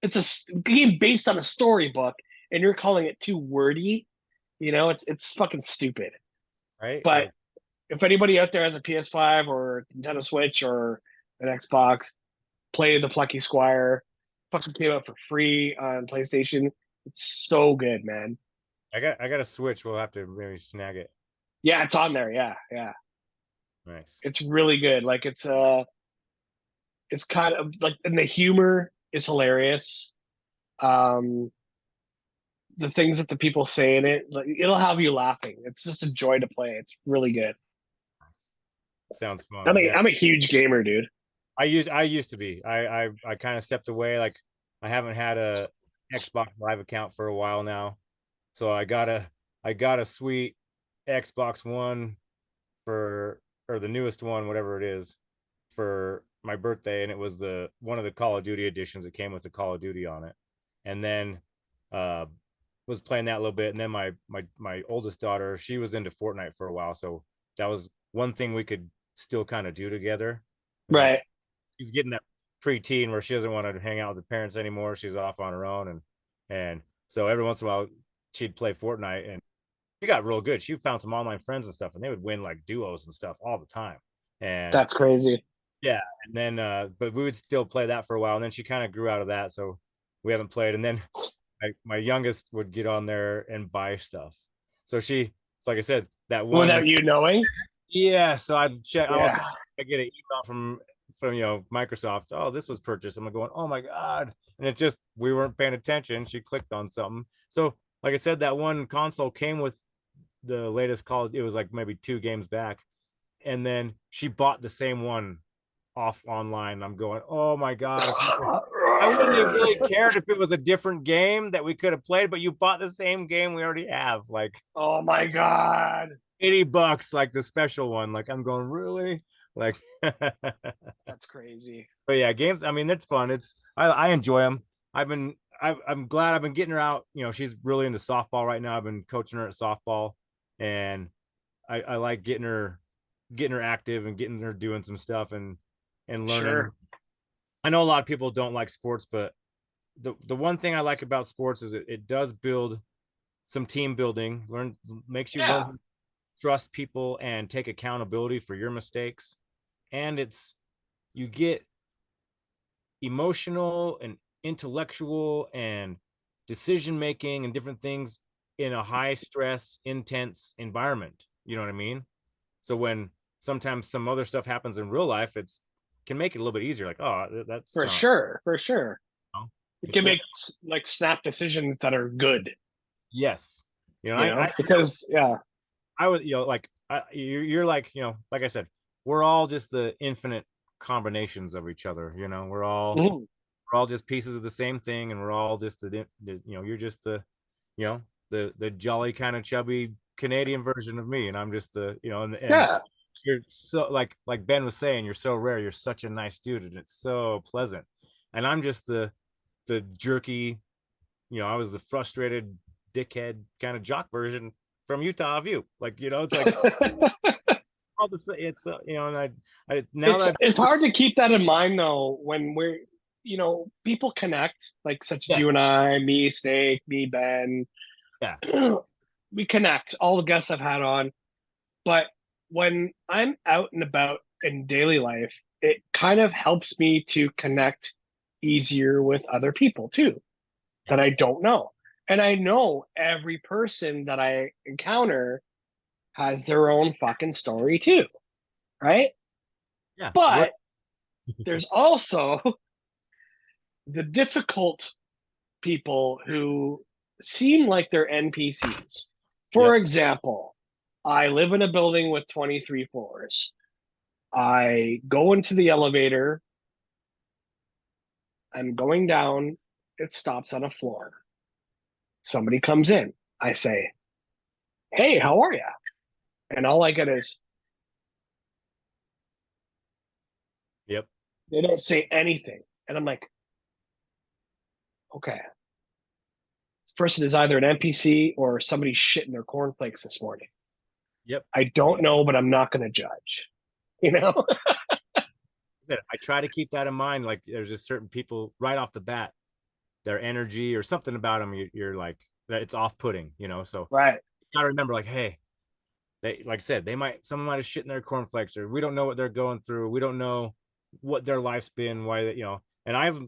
It's a game based on a storybook, and you're calling it too wordy. It's fucking stupid. Right. But Like, if anybody out there has a PS5 or Nintendo Switch or an Xbox, play the Plucky Squire. Fucking came out for free on PlayStation. It's so good, man. I got a Switch. We'll have to maybe snag it. Yeah, it's on there. Yeah, yeah. Nice. It's really good. Like it's kind of like, and the humor is hilarious. Um, the things that the people say in it, like, it'll have you laughing. It's just a joy to play. It's really good. Nice. Sounds I'm fun. a Yeah. I'm a huge gamer, dude. I used to be. I kind of stepped away. Like I haven't had a Xbox Live account for a while now. So I got a sweet Xbox One for or the newest one, whatever it is, for my birthday, and it was the one of the Call of Duty editions that came with the Call of Duty on it. And then uh was playing that a little bit, and then my oldest daughter, she was into Fortnite for a while, so that was one thing we could still kind of do together. Right. She's getting that preteen where she doesn't want to hang out with the parents anymore. She's off on her own, and so every once in a while she'd play Fortnite, and she got real good. She found some online friends and stuff, and they would win like duos and stuff all the time. And That's crazy. yeah, and then but we would still play that for a while, and then she kind of grew out of that, so we haven't played. And then my youngest would get on there and buy stuff. So like I said, that one, Without you knowing. yeah. So I'd check. Also, Yeah. I get an email from Microsoft. Oh, this was purchased. I'm going, oh my god, and it just we weren't paying attention. She clicked on something. So like I said, that one console came with the latest Call. It was like maybe 2 games back, and then she bought the same one off online. I'm going, oh my God. I wouldn't have really cared if it was a different game that we could have played, but you bought the same game we already have. Like, Oh my God. $80, like the special one. Like, I'm going, really? Like, but That's crazy. yeah, games. I mean, it's fun. I enjoy them. I'm glad I've been getting her out. You know, she's really into softball right now. I've been coaching her at softball, and I like getting her active and getting her doing some stuff and learning. Sure. I know a lot of people don't like sports, but the one thing I like about sports is it does build some team building, makes you learn Yeah, to trust people and take accountability for your mistakes. And you get emotional and intellectual and decision making and different things in a high stress, intense environment. You know what I mean? So when sometimes some other stuff happens in real life, it's can make it a little bit easier. Like, oh, that's for not, sure. For sure. you know, You can except make like snap decisions that are good, yes, I because yeah, I would, like you're like, like I said, we're all just the infinite combinations of each other. Mhm. We're all just pieces of the same thing, and we're all just you're just you know, the jolly kind of chubby Canadian version of me, and I'm just and Yeah, you're so like Ben was saying, you're so rare. You're such a nice dude, and it's so pleasant. And I'm just the jerky, I was the frustrated dickhead kind of jock version from Utah View. Like, it's like all the it's and I now that it's hard to keep that in mind though when people connect like such as yeah you and I, me, Snake, me, Ben. yeah We connect. All the guests I've had on, but when I'm out and about in daily life, it kind of helps me to connect easier with other people too yeah that I don't know. And I know every person that I encounter has their own fucking story too, right? yeah we're But there's also the difficult people who seem like they're NPCs. For yep example, I live in a building with 23 floors. I go into the elevator. I'm going down. It stops on a floor. Somebody comes in. I say, "Hey, how are you?" And all I get is, yep they don't say anything. And I'm like, okay, this person is either an NPC or somebody shitting their cornflakes this morning. yep I don't know, but I'm not going to judge. You know? I try to keep that in mind. Like, there's just certain people right off the bat, their energy or something about them, you're like that, it's off-putting, so Right. you gotta remember, like, hey, they, like I said, someone might have shit in their cornflakes, or we don't know what they're going through, we don't know what their life's been, why that, and I've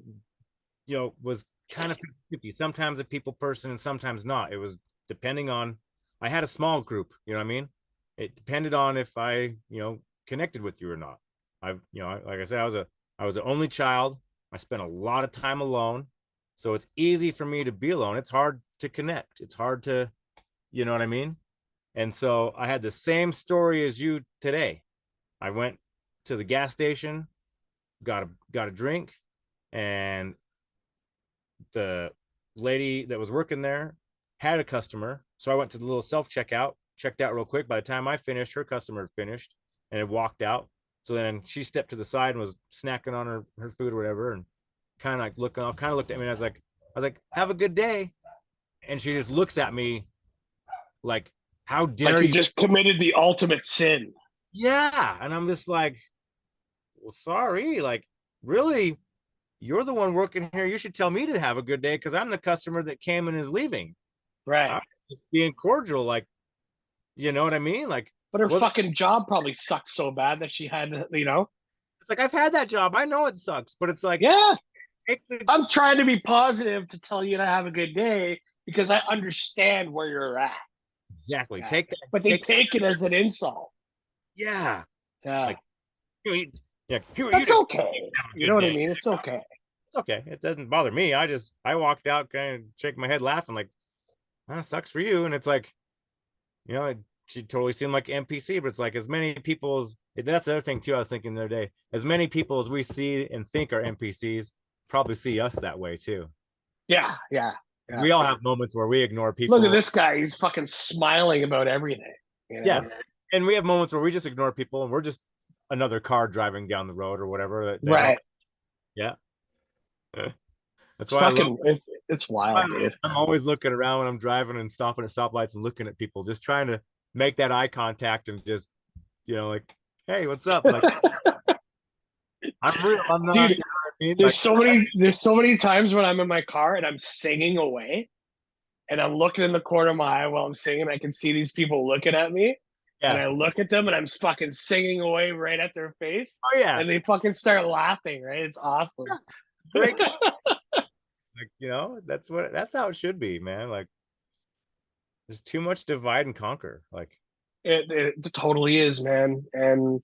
was kind of 50, sometimes a people person and sometimes not. It was depending on, I had a small group, you know what I mean? It depended on if I, connected with you or not. I've, like I said, I was the only child. I spent a lot of time alone. So it's easy for me to be alone. It's hard to connect. It's hard to, you know what I mean? And so I had the same story as you today. I went to the gas station, got a drink, and the lady that was working there had a customer. So I went to the little self checkout, checked out real quick. By the time I finished, her customer had finished and had walked out. So then she stepped to the side and was snacking on her food or whatever, and kind of like kind of looked at me. And I was like, have a good day. And she just looks at me like, how Like dare you you? just committed the ultimate sin. Yeah. And I'm just like, well, sorry. Like, really, you're the one working here. You should tell me to have a good day because I'm the customer that came and is leaving. I Right. was just being cordial, like, you know what I mean? Like, But her wasn't fucking job probably sucked so bad that she had. it's like I've had that job. I know it sucks, but it's like Yeah, take the I'm trying to be positive to tell you to have a good day because I understand where you're at. exactly Yeah. take that But they take take it as an insult. yeah Yeah. like yeah you That's just okay. have a You know good what I day. mean? It's okay. It's okay. It doesn't bother me. I walked out kind of shaking my head laughing like that sucks for you, and it's like she totally seemed like NPC, but it's like as many people as that's the other thing too. I was thinking the other day, as many people as we see and think are NPCs probably see us that way too. Yeah, yeah, yeah. We all have moments where we ignore Look at people. this guy. He's fucking smiling about everything. You Yeah. know? And we have moments where we just ignore people and we're just another car driving down the road or whatever that they don't. Right. Yeah. That's It's why I love fucking. It's wild, dude. I'm always looking around when I'm driving and stopping at stoplights and looking at people, just trying to make that eye contact and just, like, hey, what's up? Like, I'm real. I'm not. Dude, You know what I mean? Like, there's so many times when I'm in my car and I'm singing away, and I'm looking in the corner of my eye while I'm singing. I can see these people looking at me, and yeah. I look at them and I'm fucking singing away right at their face, Oh yeah. and they fucking start laughing. Right? It's awesome. Great. Like, that's how it should be, man. Like, there's too much divide and conquer. Like, It totally is, man. And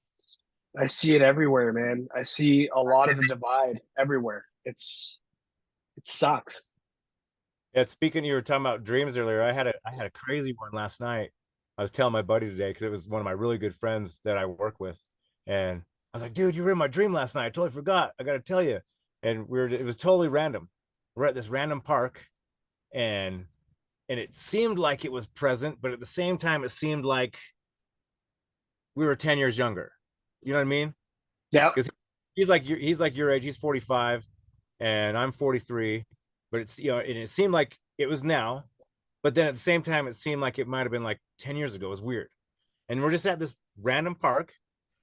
I see it everywhere, man. I see a lot of the divide everywhere. It sucks. yeah. Speaking, you were talking about dreams earlier. I had a crazy one last night. I was telling my buddy today because it was one of my really good friends that I work with, and I was like, "Dude, you were in my dream last night. I totally forgot. I got to tell you." And it was totally random. We're at this random park, and it seemed like it was present, but at the same time, it seemed like we were 10 years younger. You know what I mean? Yeah. Because he's like your age. He's 45, and I'm 43. But it's and it seemed like it was now, but then at the same time, it seemed like it might have been like 10 years ago. It was weird. And we're just at this random park,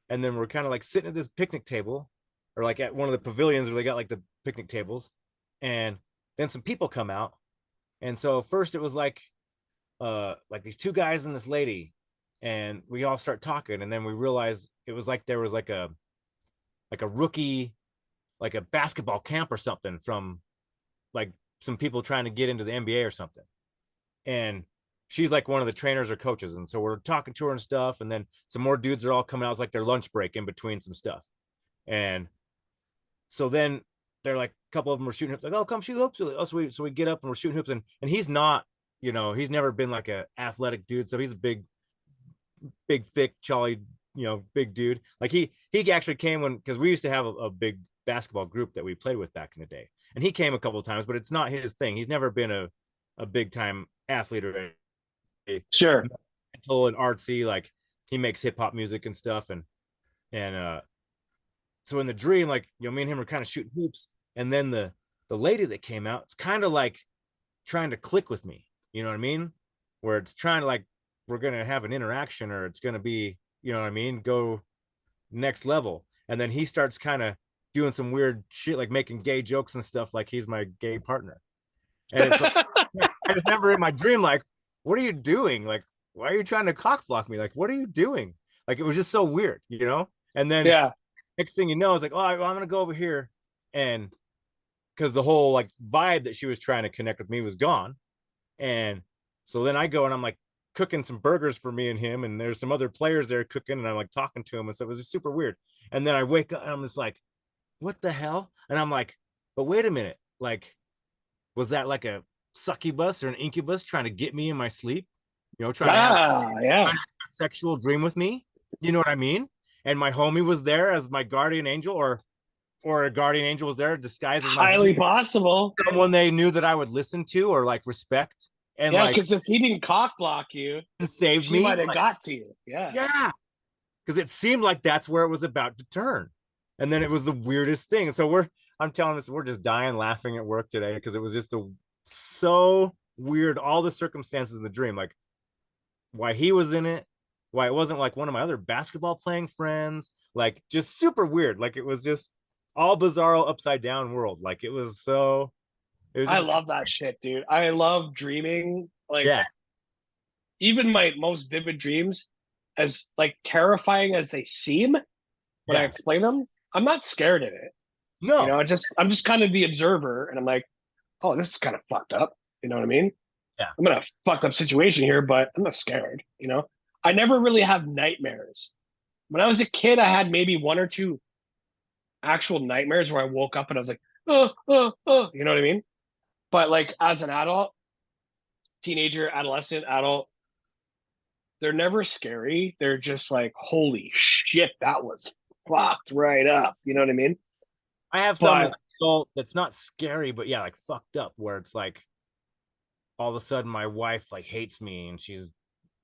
and then we're kind of like sitting at this picnic table, or like at one of the pavilions where they got like the picnic tables, and then some people come out. And so first it was like these two guys and this lady, and we all start talking, and then we realize it was like there was like a rookie, like a basketball camp or something from like some people trying to get into the NBA or something. And she's like one of the trainers or coaches. And so we're talking to her and stuff. And then some more dudes are all coming out. It's like their lunch break in between some stuff. And so then they're like, a couple of them were shooting hoops, like, oh, come shoot hoops. So we get up and we're shooting hoops. And he's not, he's never been like a athletic dude. So he's a big, thick, Charlie, big dude. Like he actually came because we used to have a big basketball group that we played with back in the day. And he came a couple of times, but it's not his thing. He's never been a big time athlete or Sure. mental and artsy. Like he makes hip hop music and stuff. And so in the dream, like, me and him were kind of shooting hoops. And then the lady that came out, it's kind of like trying to click with me. You know what I mean? Where it's trying to like, we're going to have an interaction, or it's going to be, you know what I mean? Go next level. And then he starts kind of doing some weird shit, like making gay jokes and stuff, like he's my gay partner. And it's like, I just never in my dream, like, what are you doing? Like, why are you trying to cock block me? Like, what are you doing? Like, it was just so weird, And then Yeah. next thing you know, it's like, oh, I'm going to go over here. And because the whole like vibe that she was trying to connect with me was gone. And so then I go and I'm like cooking some burgers for me and him. And there's some other players there cooking, and I'm like talking to him. And so it was just super weird. And then I wake up and I'm just like, what the hell? And I'm like, but wait a minute. Like, was that like a succubus or an incubus trying to get me in my sleep? Trying to have a sexual dream with me. You know what I mean? And my homie was there as my guardian angel, or a guardian angel was there disguised as highly possible. Someone they knew that I would listen to or like respect. And yeah, like, because if he didn't cock block you, and saved she me, might have like, got to you. Yeah. Yeah. Because it seemed like that's where it was about to turn. And then it was the weirdest thing. So I'm telling this, we're just dying laughing at work today because it was just so weird. All the circumstances in the dream, like why he was in it, why it wasn't like one of my other basketball playing friends, like just super weird. Like it was just all bizarro upside down world. Like it was I love that shit, dude. I love dreaming. Like, yeah, even my most vivid dreams, as like terrifying as they seem when I explain them, I'm not scared in it. no, I'm just kind of the observer, and I'm like, oh, this is kind of fucked up. You know what I mean? Yeah. I'm in a fucked up situation here, but I'm not scared. I never really have nightmares. When I was a kid, I had maybe one or two actual nightmares where I woke up and I was like, oh, you know what I mean? But like as an adult, teenager, adolescent, adult, they're never scary. They're just like, holy shit, that was fucked right up. You know what I mean? I have some as But an adult that's not scary, but yeah, like fucked up, where it's like all of a sudden my wife like hates me and she's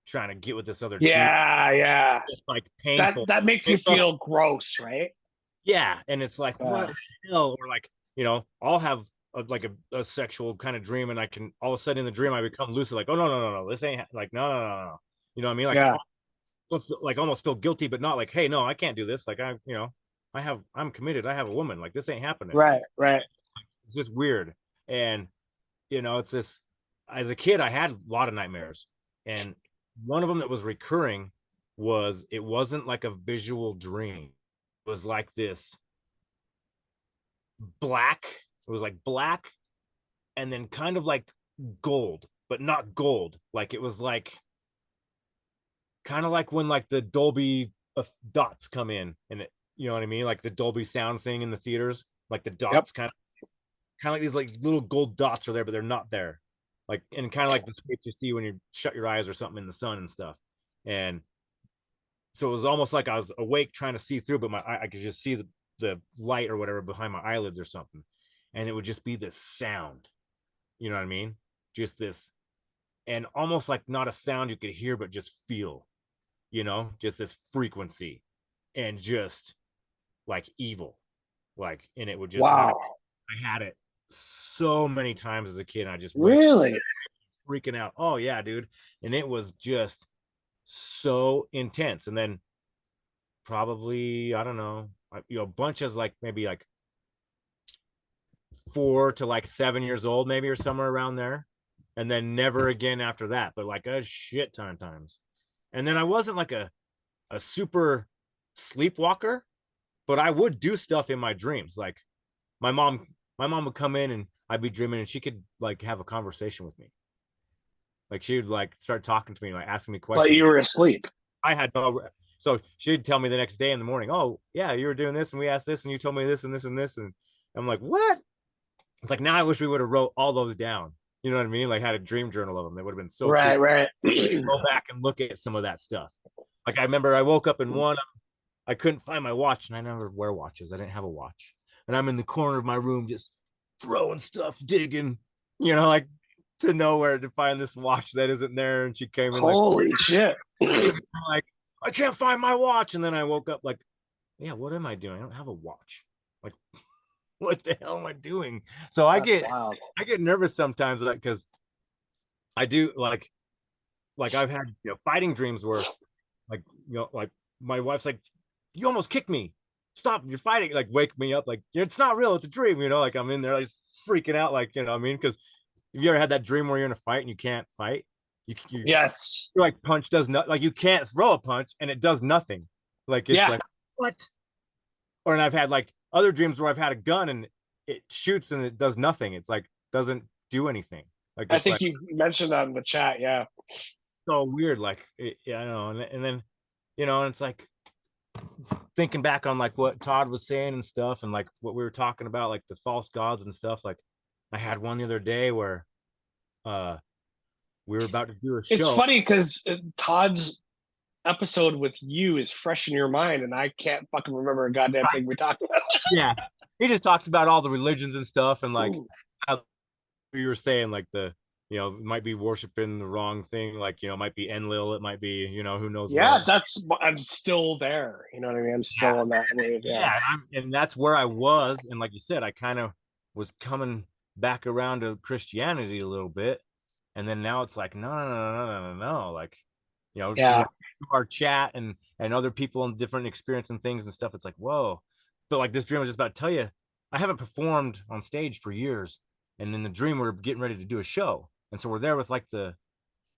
trying to get with this other dude. yeah, yeah. It's like That painful. that makes you Painful. feel gross, right? Yeah, and it's like what Uh, the hell? Or like I'll have a sexual kind of dream, and I can all of a sudden in the dream I become lucid, like oh no, this ain't like no. You know what I mean? yeah, Like almost feel guilty, but not like hey no I can't do this. Like I'm committed. I have a woman. Like this ain't happening. right, right. It's just weird, and it's this. As a kid, I had a lot of nightmares, and one of them that was recurring was it wasn't like a visual dream. It was like this black. It was like black and then kind of like gold, but not gold. Like it was like kind of like when like the Dolby dots come in and it, you know what I mean? Like the Dolby sound thing in the theaters, like the Yep. dots kind of like these like little gold dots are there, but they're not there. Like and kind of like the shape you see when you shut your eyes or something in the sun and stuff. And so it was almost like I was awake trying to see through, but I could just see the light or whatever behind my eyelids or something. And it would just be this sound. You know what I mean? Just this, and almost like not a sound you could hear, but just feel, just this frequency and just like evil. Like, and it would just, and Wow. I had it so many times as a kid. And I just wake Really? freaking out. Oh, yeah, dude. And it was just so intense. And then probably, I don't know, bunches like maybe like 4 to like 7 years old, maybe, or somewhere around there. And then never again after that, but like a shit ton of times. And then I wasn't like a super sleepwalker, but I would do stuff in my dreams. Like my mom would come in and I'd be dreaming and she could like have a conversation with me. Like she would like start talking to me, like asking me But questions. you were asleep. I had no, so she'd tell me the next day in the morning, oh yeah, you were doing this and we asked this and you told me this and this and this. And I'm like, what? It's like now I wish we would have wrote all those down. You know what I mean? Like had a dream journal of them. That would have been so cool. Right, right. Go back and look at some of that stuff. Like I remember I woke up in one, I couldn't find my watch, and I never wear watches. I didn't have a watch. And I'm in the corner of my room just throwing stuff, digging, like to nowhere to find this watch that isn't there. And she came in like, Holy shit. like, I can't find my watch. And then I woke up like, yeah, what am I doing? I don't have a watch. Like, what the hell am I doing? So I get nervous sometimes, like, because I do like I've had fighting dreams where like like my wife's like, you almost kicked me, stop, you're fighting, like wake me up, like it's not real, it's a dream, like I'm in there like freaking out, like what I mean, because have you ever had that dream where you're in a fight and you can't fight? Yes. You're like punch does not, like you can't throw a punch and it does nothing, like it's like what? Or and I've had like other dreams where I've had a gun and it shoots and it does nothing, it's like doesn't do anything, like I it's think like you mentioned that in the chat. Yeah. so weird, like yeah, I know, and then and it's like thinking back on like what Todd was saying and stuff, and like what we were talking about, like the false gods and stuff. Like I had one the other day where we were about to do a show. It's funny because Todd's episode with you is fresh in your mind, and I can't fucking remember a goddamn thing we talked about. Yeah, he just talked about all the religions and stuff, and like how you were saying, like the might be worshiping the wrong thing, like might be Enlil, it might be who knows. Yeah, what. that's I'm still there. You know what I mean? I'm still on that wave. Yeah, and that's where I was, and like you said, I kind of was coming back around to Christianity a little bit, and then now it's like no, like through our chat and other people and different experience and things and stuff, it's like whoa. But like this dream I was just about to tell you, I haven't performed on stage for years, and in the dream we're getting ready to do a show, and so we're there with like the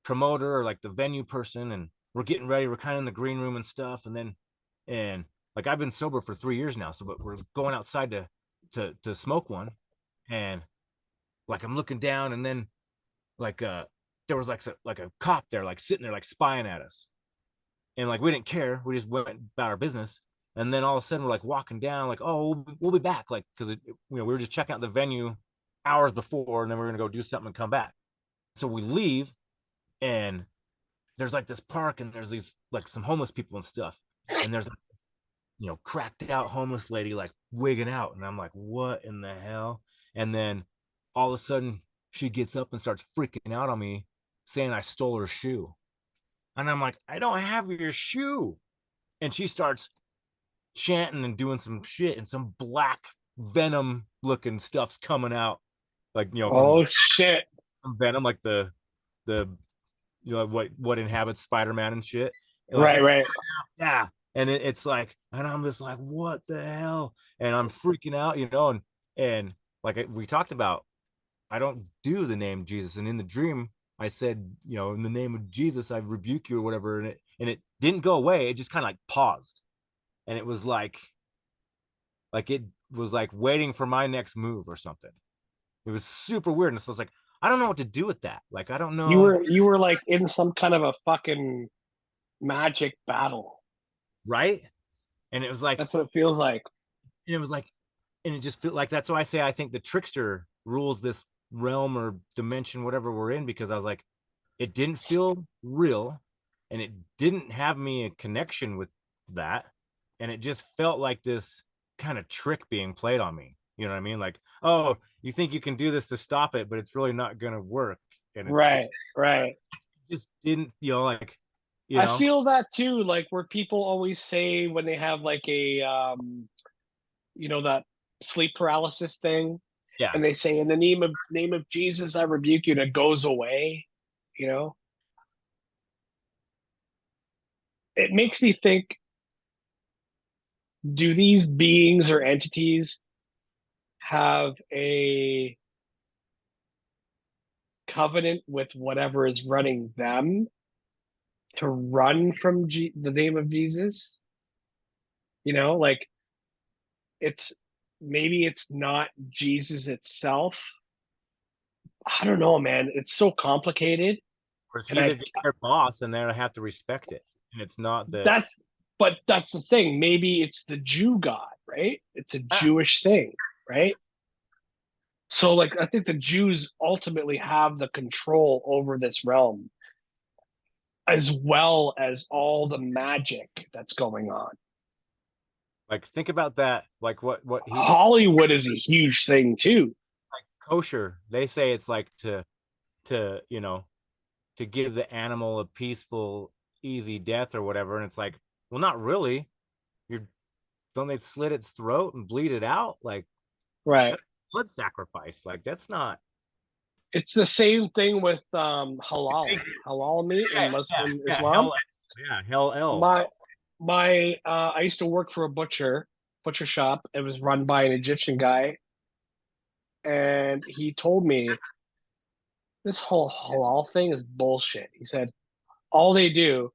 promoter or like the venue person, and we're getting ready, we're kind of in the green room and stuff, and like I've been sober for 3 years now, so but we're going outside to smoke one, and like I'm looking down, and then like there was like a cop there, like sitting there, like spying at us, and like we didn't care, we just went about our business, and then all of a sudden we're like walking down, like oh we'll be back, like because we were just checking out the venue hours before, and then we're gonna go do something and come back. So we leave, and there's like this park and there's these like some homeless people and stuff. And there's cracked out homeless lady like wigging out. And I'm like, what in the hell? And then all of a sudden she gets up and starts freaking out on me, saying I stole her shoe. And I'm like, I don't have your shoe. And she starts chanting and doing some shit, and some black venom looking stuff's coming out, like Oh shit. from Venom, like the what inhabits Spider-Man and shit. Like Right, it's right. yeah, and it's like, and I'm just like, what the hell? And I'm freaking out, and like we talked about, I don't do the name Jesus, and in the dream I said, in the name of Jesus, I rebuke you or whatever, and it didn't go away. It just kind of like paused, and it was like it was like waiting for my next move or something. It was super weird, and so I was like, I don't know what to do with that. Like, I don't You know, were you were like in some kind of a fucking magic battle. right? And it was like, That's what it feels like. and it was like, and it just felt like, that's why I say I think the trickster rules this realm or dimension, whatever we're in, because I was like, it didn't feel real, and it didn't have me a connection with that, and it just felt like this kind of trick being played on me. You know what I mean? Like, oh, you think you can do this to stop it, but it's really not gonna work. And it Right, right. just didn't, like, you I know, feel that too, like where people always say when they have like a that sleep paralysis thing, yeah. and they say in the name of Jesus I rebuke you, and it goes away, you know? It makes me think, do these beings or entities have a covenant with whatever is running them to run from the name of Jesus? Like it's maybe it's not Jesus itself. I don't know, man. It's so complicated. Or it's And I either their boss and they have to respect it. And it's not that, that's but that's the thing. Maybe it's the Jew God, right? It's a ah, Jewish thing, right? So like I think the Jews ultimately have the control over this realm as well as all the magic that's going on. like, think about that. Like what he Hollywood is a huge thing too. kosher, they say it's like to to give the animal a peaceful, easy death or whatever. And it's like, well, not really. You're Don't they slit its throat and bleed it out? Like, Right. that's blood sacrifice. Like, that's not. It's the same thing with halal meat Yeah, in Muslim yeah, Islam. hell L. My I used to work for a butcher shop. It was run by an Egyptian guy, and he told me this whole halal thing is bullshit. He said all they do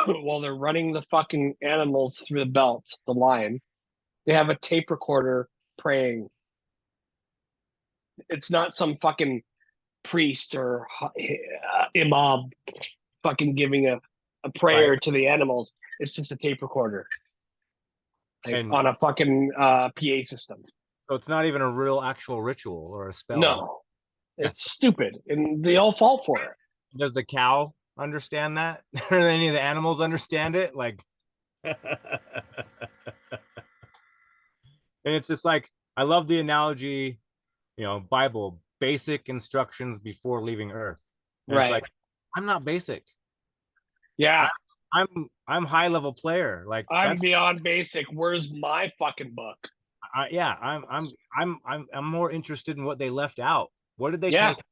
while they're running the fucking animals through the belt, the line, they have a tape recorder praying. It's not some fucking priest or imam fucking giving a Right. prayer to the animals. It's just a tape recorder, like And on a fucking PA system. so it's not even a real actual ritual or a spell. No, Yeah. it's stupid, and they all fall for it. Does the cow understand that? Or any of the animals understand it? Like, and it's just like, I love the analogy, Bible, basic instructions before leaving Earth. And it's Right. like, I'm not basic. Yeah. I, I'm high level player. Like, I'm that's beyond basic. Where's my fucking book? yeah. I'm more interested in what they left out. What did they Yeah. take,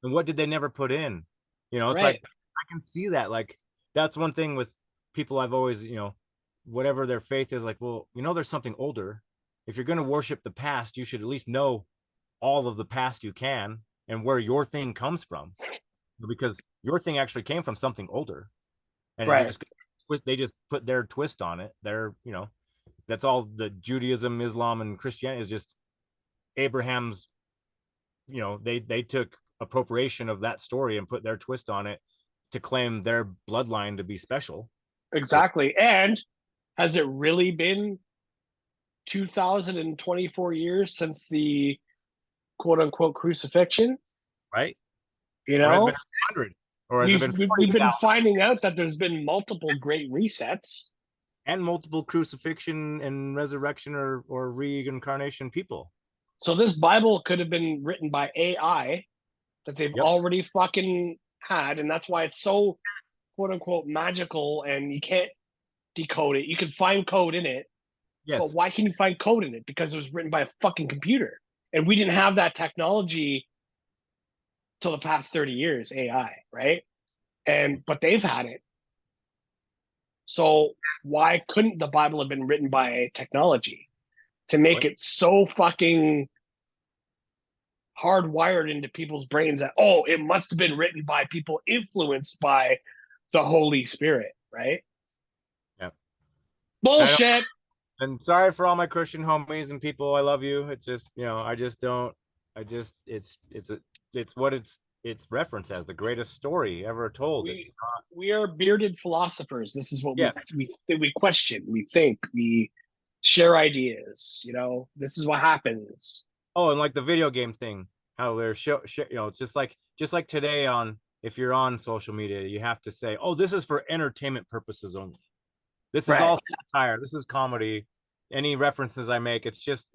and what did they never put in? It's like, Right. I can see that. Like, that's one thing with people I've always, whatever their faith is, like, well, there's something older. If you're going to worship the past, you should at least know all of the past you can and where your thing comes from, because your thing actually came from something older, and it Right. just they just put their twist on it. That's all the Judaism, Islam, and Christianity is, just Abraham's. They took appropriation of that story and put their twist on it to claim their bloodline to be special. Exactly. And has it really been 2024 years since the quote unquote crucifixion? Right? You Or has it been know, 100? or has it been we've been 40,000 finding out that there's been multiple great resets. and multiple crucifixion and resurrection or reincarnation people? So this Bible could have been written by AI that they've Yep. already fucking had, and that's why it's so quote unquote magical, and you can't decode it. You can find code in it, but Yes. why can you find code in it? Because it was written by a fucking computer, and we didn't have that technology till the past 30 years, AI, right? But they've had it. So why couldn't the Bible have been written by technology to make it so fucking hardwired into people's brains that, oh, it must have been written by people influenced by the Holy Spirit, right? Yeah. Bullshit. And sorry for all my Christian homies and people. I love you. It's just, I just don't. It's what it's referenced as the greatest story ever told. We It's not. we are bearded philosophers. This is what Yeah. we question, we think, we share ideas. This is what happens. Oh, and like the video game thing, how they're it's just like today on if you're on social media, you have to say, oh, this is for entertainment purposes only. This is Right. all satire. This is comedy. Any references I make, it's just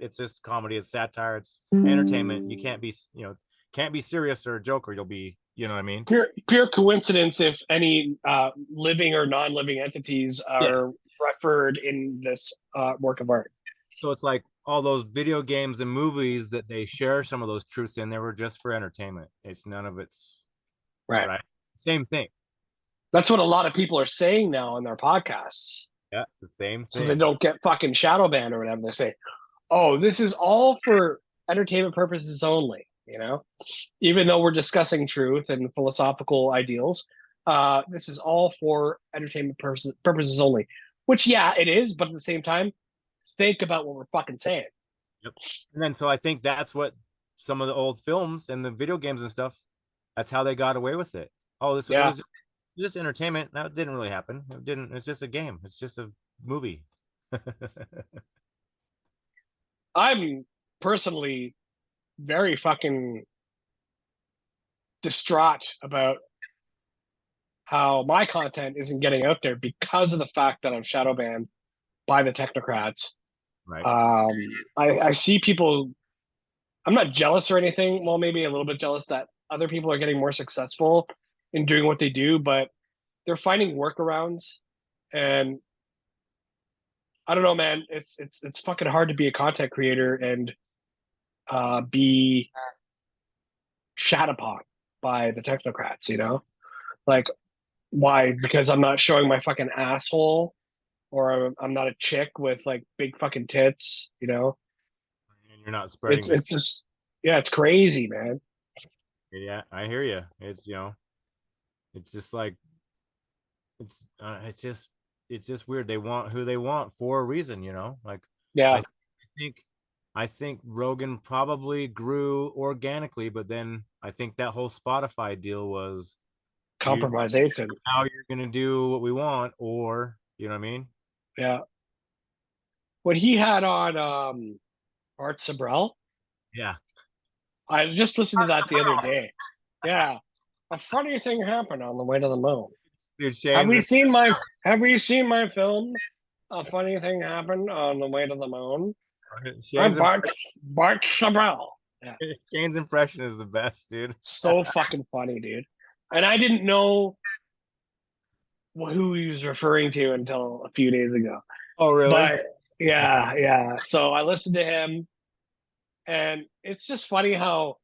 comedy. It's satire. It's entertainment. You can't be serious or a joke, or you'll be, you know what I mean? Pure coincidence if any living or non-living entities Yeah. are referred in this work of art. So it's like all those video games and movies that they share some of those truths in, they were just for entertainment. It's none of it's Right. Same thing. That's what a lot of people are saying now in their podcasts. Yeah, the same So thing. they don't get fucking shadow banned or whatever. They say, oh, this is all for entertainment purposes only, even though we're discussing truth and philosophical ideals. This is all for entertainment purposes only, which, yeah, it is. But at the same time, think about what we're fucking saying. Yep. And then, so I think that's what some of the old films and the video games and stuff, that's how they got away with it. Oh, it was just entertainment. That didn't really happen. It didn't. It's just a game. It's just a movie. I'm personally very fucking distraught about how my content isn't getting out there because of the fact that I'm shadow banned by the technocrats. Right. I see people. I'm not jealous or anything. Well, maybe a little bit jealous that other people are getting more successful in doing what they do, but they're finding workarounds. And I don't know, man. It's fucking hard to be a content creator and be shat upon by the technocrats. Like, why? Because I'm not showing my fucking asshole, or I'm not a chick with like big fucking tits. And you're not spreading. It's just, yeah, it's crazy, man. Yeah, I hear you. It's it's just like it's just weird. They want who they want for a reason, Like, Yeah. I think Rogan probably grew organically, but then I think that whole Spotify deal was Compromisation. How you're gonna do what we want, or you know what I mean? Yeah. What he had on Art Sabrell, Yeah. I just listened to that the other day. Yeah. A funny thing happened on the way to the moon. Dude, Have you seen my film? A funny thing happened on the way to the moon. I'm Bart Sabrell. Yeah. Shane's impression is the best, dude. So fucking funny, dude. And I didn't know who he was referring to until a few days ago. Oh, really? But yeah. So I listened to him, and it's just funny how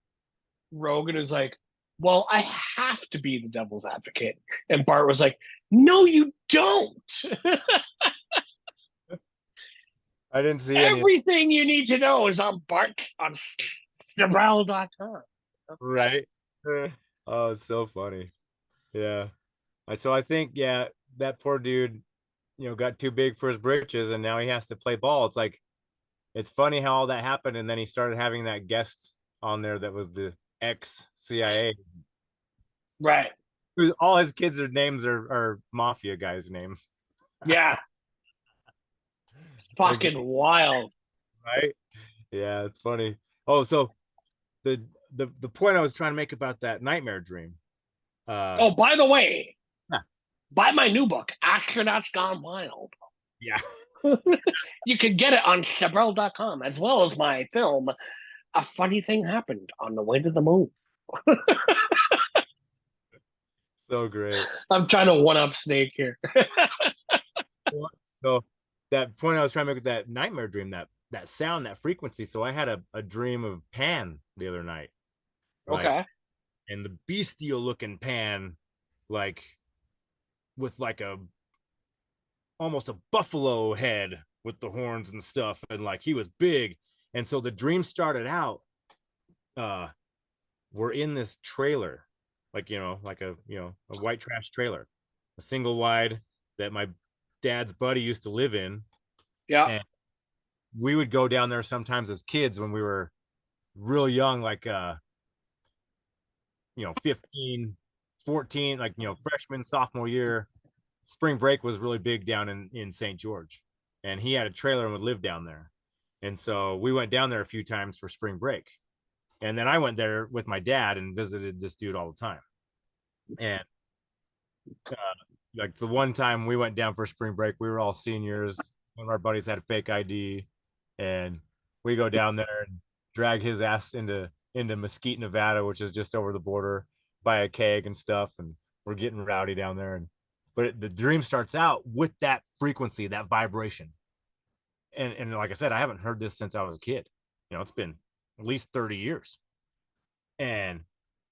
Rogan is like, well, I have to be the devil's advocate. And Bart was like, no, you don't. I didn't see everything you need to know is on Sabrell.com. Right. Oh, it's so funny. Yeah. So I think, yeah, that poor dude, got too big for his britches, and now he has to play ball. It's like, it's funny how all that happened, and then he started having that guest on there that was the ex-CIA. Right. All his kids' names are mafia guys' names. Yeah. Fucking wild. Right? Yeah, it's funny. Oh, so the point I was trying to make about that nightmare dream Uh, Oh, by the way, yeah, buy my new book, Astronauts Gone Wild. yeah. You can get it on Chabrel.com, as well as my film, A Funny Thing Happened on the Way to the Moon. So great. I'm trying to one up Snake here. So that point I was trying to make with that nightmare dream, that sound, that frequency. So I had a dream of Pan the other night, like, Okay. and the bestial looking Pan, like with like a almost a buffalo head with the horns and stuff, and like he was big. And so the dream started out, uh, we're in this trailer, like like a white trash trailer, a single wide that my dad's buddy used to live in. Yeah. And we would go down there sometimes as kids when we were real young, like 15, 14, like freshman, sophomore year. Spring break was really big down in St. George. And he had a trailer and would live down there. And so we went down there a few times for spring break. And then I went there with my dad and visited this dude all the time. And uh, like the one time we went down for spring break, we were all seniors. One of our buddies had a fake ID, and we go down there and drag his ass into Mesquite, Nevada, which is just over the border, buy a keg and stuff, and we're getting rowdy down there. And the dream starts out with that frequency, that vibration, and like I said, I haven't heard this since I was a kid. It's been at least 30 years, and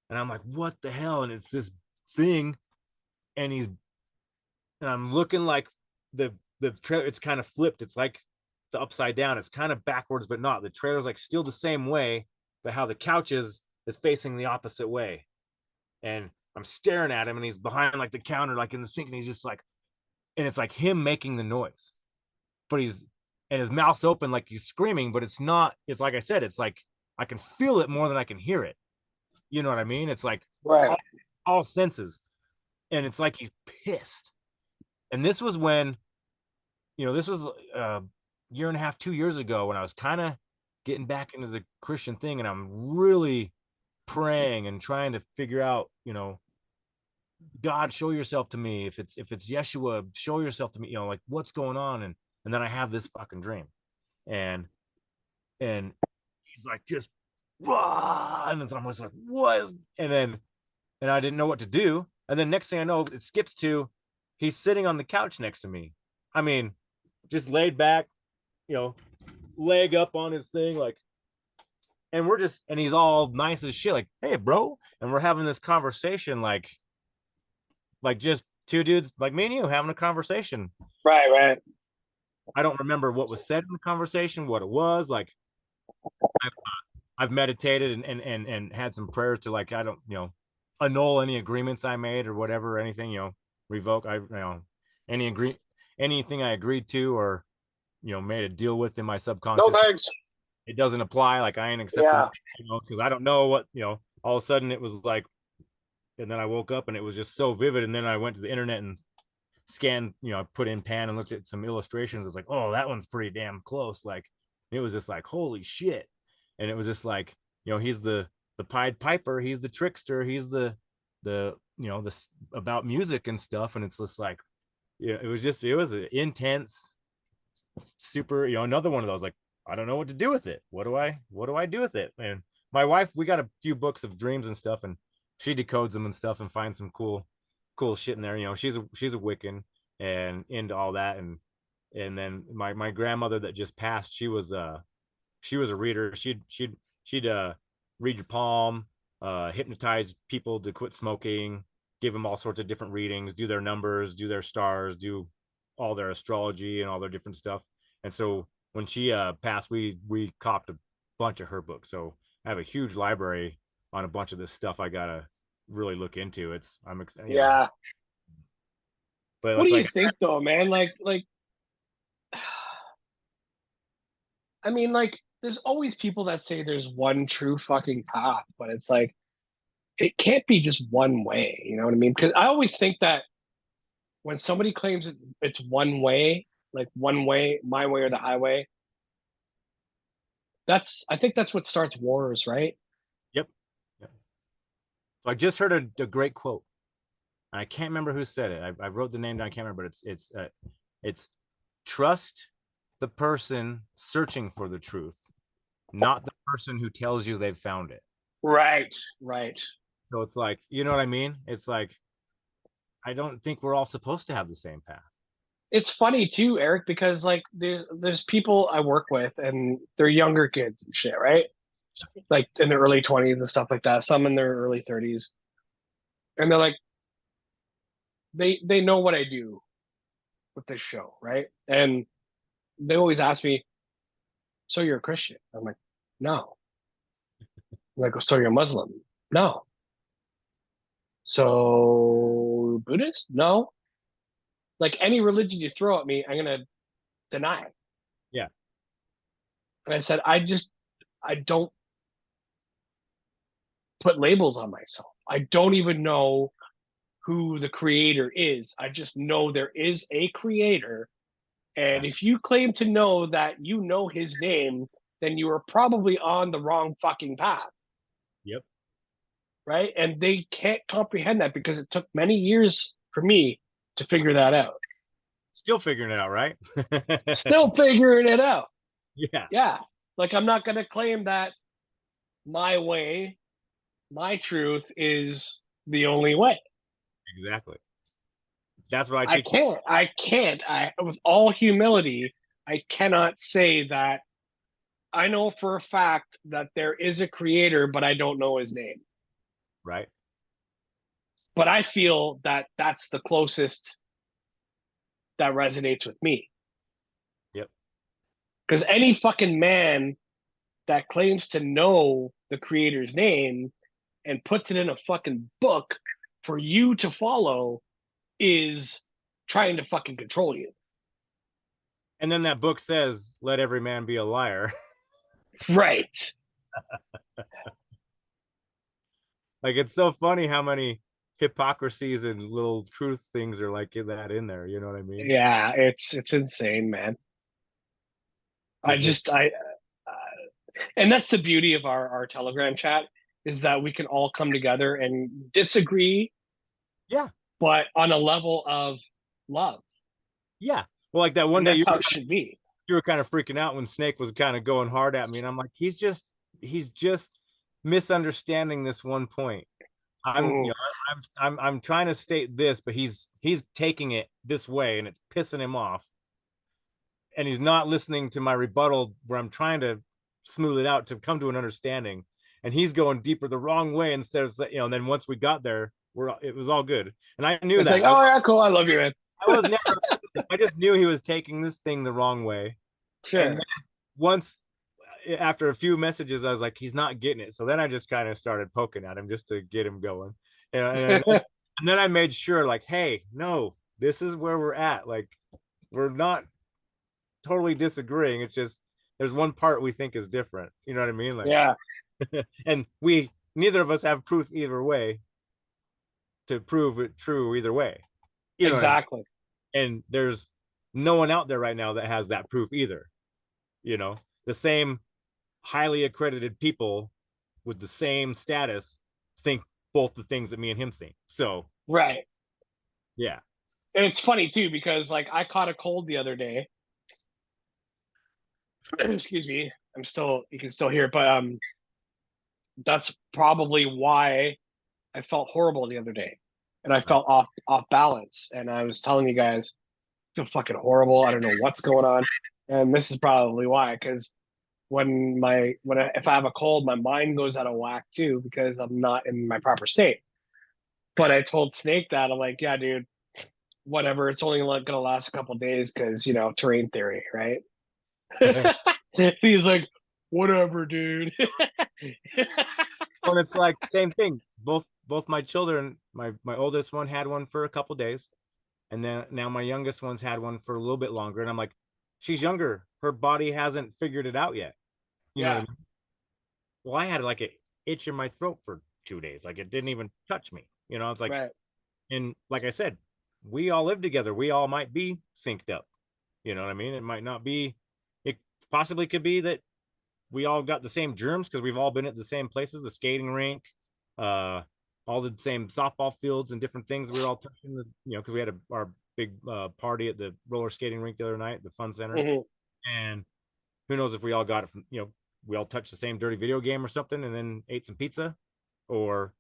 I'm like, what the hell? And it's this thing, and I'm looking like the trailer. It's kind of flipped. It's like the upside down. It's kind of backwards, but not. The trailer's like still the same way, but how the couch is facing the opposite way. And I'm staring at him, and he's behind like the counter, like in the sink, and he's just like, and it's like him making the noise, but and his mouth's open like he's screaming, but it's not. It's like I said, it's like I can feel it more than I can hear it. You know what I mean? It's like Right. all senses, and it's like he's pissed. And this was when, this was a year and a half, 2 years ago, when I was kind of getting back into the Christian thing, and I'm really praying and trying to figure out, God, show yourself to me. If it's Yeshua, show yourself to me. Like what's going on? And then I have this fucking dream, and he's like just, and then I'm just like, what is? And I didn't know what to do. And then next thing I know, it skips to he's sitting on the couch next to me. I mean, just laid back, you know, leg up on his thing, like, and and he's all nice as shit, like, hey, bro. And we're having this conversation, like just two dudes like me and you having a conversation. Right, right. I don't remember what was said in the conversation, what it was. Like, I've, I've meditated and had some prayers to, like, I don't, annul any agreements I made or whatever, or anything, revoke, anything I agreed to or, made a deal with in my No subconscious. thanks. It doesn't apply. Like, I ain't accepting Yeah. it, because I don't know what, all of a sudden it was like, and then I woke up and it was just so vivid. And then I went to the internet and scanned, I put in Pan and looked at some illustrations. It's like, oh, that one's pretty damn close. Like, it was just like, holy shit. And it was just like, he's the Pied Piper, he's the trickster, he's the this about music and stuff. And it's just like, yeah, it was an intense, super, another one of those, like, I don't know what to do with it. What do I do with it? And my wife, we got a few books of dreams and stuff, and she decodes them and stuff and finds some cool shit in there. She's a Wiccan and into all that. And then my grandmother that just passed, she was a reader. She'd read your palm, hypnotize people to quit smoking, give them all sorts of different readings, do their numbers, do their stars, do all their astrology and all their different stuff. And so when she passed, we copped a bunch of her books. So I have a huge library on a bunch of this stuff I gotta really look into. I'm excited, Yeah. but What it's do you like, think though, man? Like I mean, like there's always people that say there's one true fucking path, but it's like it can't be just one way, you know what I mean? Because I always think that when somebody claims it's one way, like one way, my way or the highway, I think that's what starts wars, right? yep. So I just heard a great quote. I can't remember who said it. I wrote the name down. I can't remember, but it's trust the person searching for the truth, not the person who tells you they've found it. Right, right. So it's like, you know what I mean? It's like, I don't think we're all supposed to have the same path. It's funny too, Eric, because like there's people I work with and they're younger kids and shit, right? Like in their early 20s and stuff like that. Some in their early 30s, and they're like they know what I do with this show, right? And they always ask me, "So you're a Christian?" I'm like, "No." I'm like, "So you're a Muslim?" "No." "So Buddhist?" "No." Like any religion you throw at me, I'm gonna deny it. Yeah. And I said, I don't put labels on myself. I don't even know who the creator is. I just know there is a creator. And if you claim to know that you know his name, then you are probably on the wrong fucking path. Yep. Right. And they can't comprehend that because it took many years for me to figure that out. Still figuring it out, right? Still figuring it out. Yeah. Yeah. Like I'm not going to claim that my way, my truth is the only way. Exactly. That's what I I teach. can't. I can't. With all humility, I cannot say that I know for a fact that there is a creator, but I don't know his name. Right. But I feel that that's the closest that resonates with me. Yep. Because any fucking man that claims to know the creator's name and puts it in a fucking book for you to follow is trying to fucking control you. And then that book says, let every man be a liar. Right. Like, it's so funny how many hypocrisies and little truth things are like in that in there. You know what I mean? Yeah, it's insane, man. I It's just, just I and that's the beauty of our Telegram chat is that we can all come together and disagree, yeah. but on a level of love. Yeah. Well, like that one And day that's how it should be. you were kind of freaking out when Snake was kind of going hard at me. And I'm like, he's just misunderstanding this one point. Mhm. I'm trying to state this, but he's taking it this way and it's pissing him off. And he's not listening to my rebuttal where I'm trying to smooth it out to come to an understanding. And he's going deeper the wrong way instead of, you know, and then once we got there, it was all good. And I knew It's that. like, oh yeah, cool. I love you, man. I was never, I just knew he was taking this thing the wrong way. And Sure. once, after a few messages, I was like, he's not getting it. So then I just kind of started poking at him just to get him going. And then I made sure, like, hey, no, this is where we're at. Like, we're not totally disagreeing. It's just there's one part we think is different. You know what I mean? Like, Yeah, and neither of us have proof either way to prove it true either way. You know what I mean? exactly. And there's no one out there right now that has that proof either. You know, the same highly accredited people with the same status think both the things that me and him think. So Right. yeah. And it's funny too, because like I caught a cold the other day. Excuse me. You can still hear it, but that's probably why I felt horrible the other day. And I Right. felt off balance. And I was telling you guys, I feel fucking horrible. I don't know what's going on. And this is probably why, because if I have a cold, my mind goes out of whack too because I'm not in my proper state. But I told Snake that I'm like, yeah, dude, whatever. It's only gonna last a couple days because terrain theory, right? He's like, whatever, dude. Well, it's like same thing. Both my children, my oldest one had one for a couple days, and then now my youngest one's had one for a little bit longer. And I'm like, she's younger. Her body hasn't figured it out yet. You know what I Yeah, mean? Well, I had like an itch in my throat for 2 days. Like it didn't even touch me. You know, it's like, right. and like I said, we all live together. We all might be synced up. You know what I mean? It might not be, it possibly could be that we all got the same germs because we've all been at the same places, the skating rink, uh, all the same softball fields and different things we were all touching. Because we had our big party at the roller skating rink the other night, the fun center, and who knows if we all got it from we all touched the same dirty video game or something, and then ate some pizza, or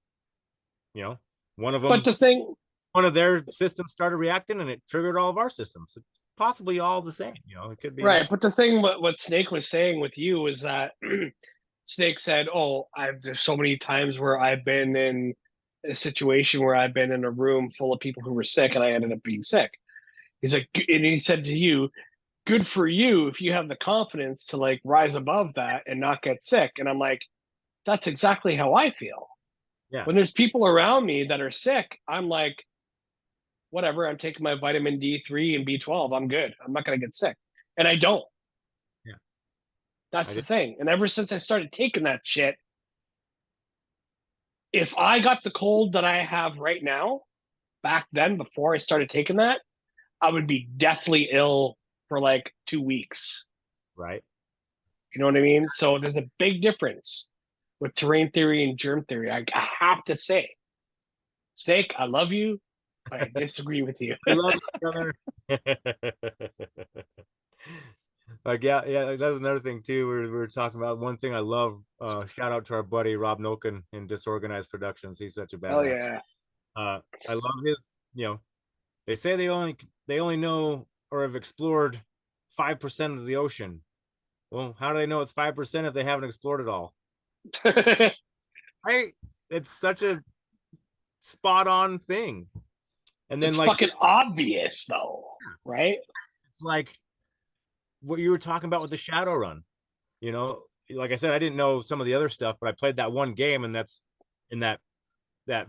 one of them. But the thing, one of their systems started reacting, and it triggered all of our systems. It's possibly all the same. It could be right. But the thing, what Snake was saying with you is that Snake said, "Oh, there's so many times where I've been in a situation where I've been in a room full of people who were sick, and I ended up being sick." He's like, and he said to you, "Good for you if you have the confidence to like rise above that and not get sick." And I'm like, that's exactly how I feel. Yeah. When there's people around me that are sick, I'm like, whatever, I'm taking my vitamin D3 and B12. I'm good. I'm not going to get sick. And I don't. Yeah. That's the thing. And ever since I started taking that shit, if I got the cold that I have right now, back then, before I started taking that, I would be deathly ill for like 2 weeks. Right. You know what I mean? So there's a big difference with terrain theory and germ theory. I have to say, Snake, I love you, but I disagree with you. We love each other. Like, yeah, that's another thing too. We were talking about one thing I love. Shout out to our buddy Rob Noken in Disorganized Productions. He's such a badass. Oh yeah. I love his. They say they only know or have explored 5% of the ocean. Well, how do they know it's 5% if they haven't explored it all? Right? It's such a spot on thing. And then it's like fucking obvious though, right? It's like what you were talking about with the Shadowrun. Like I said, I didn't know some of the other stuff, but I played that one game, and that's in that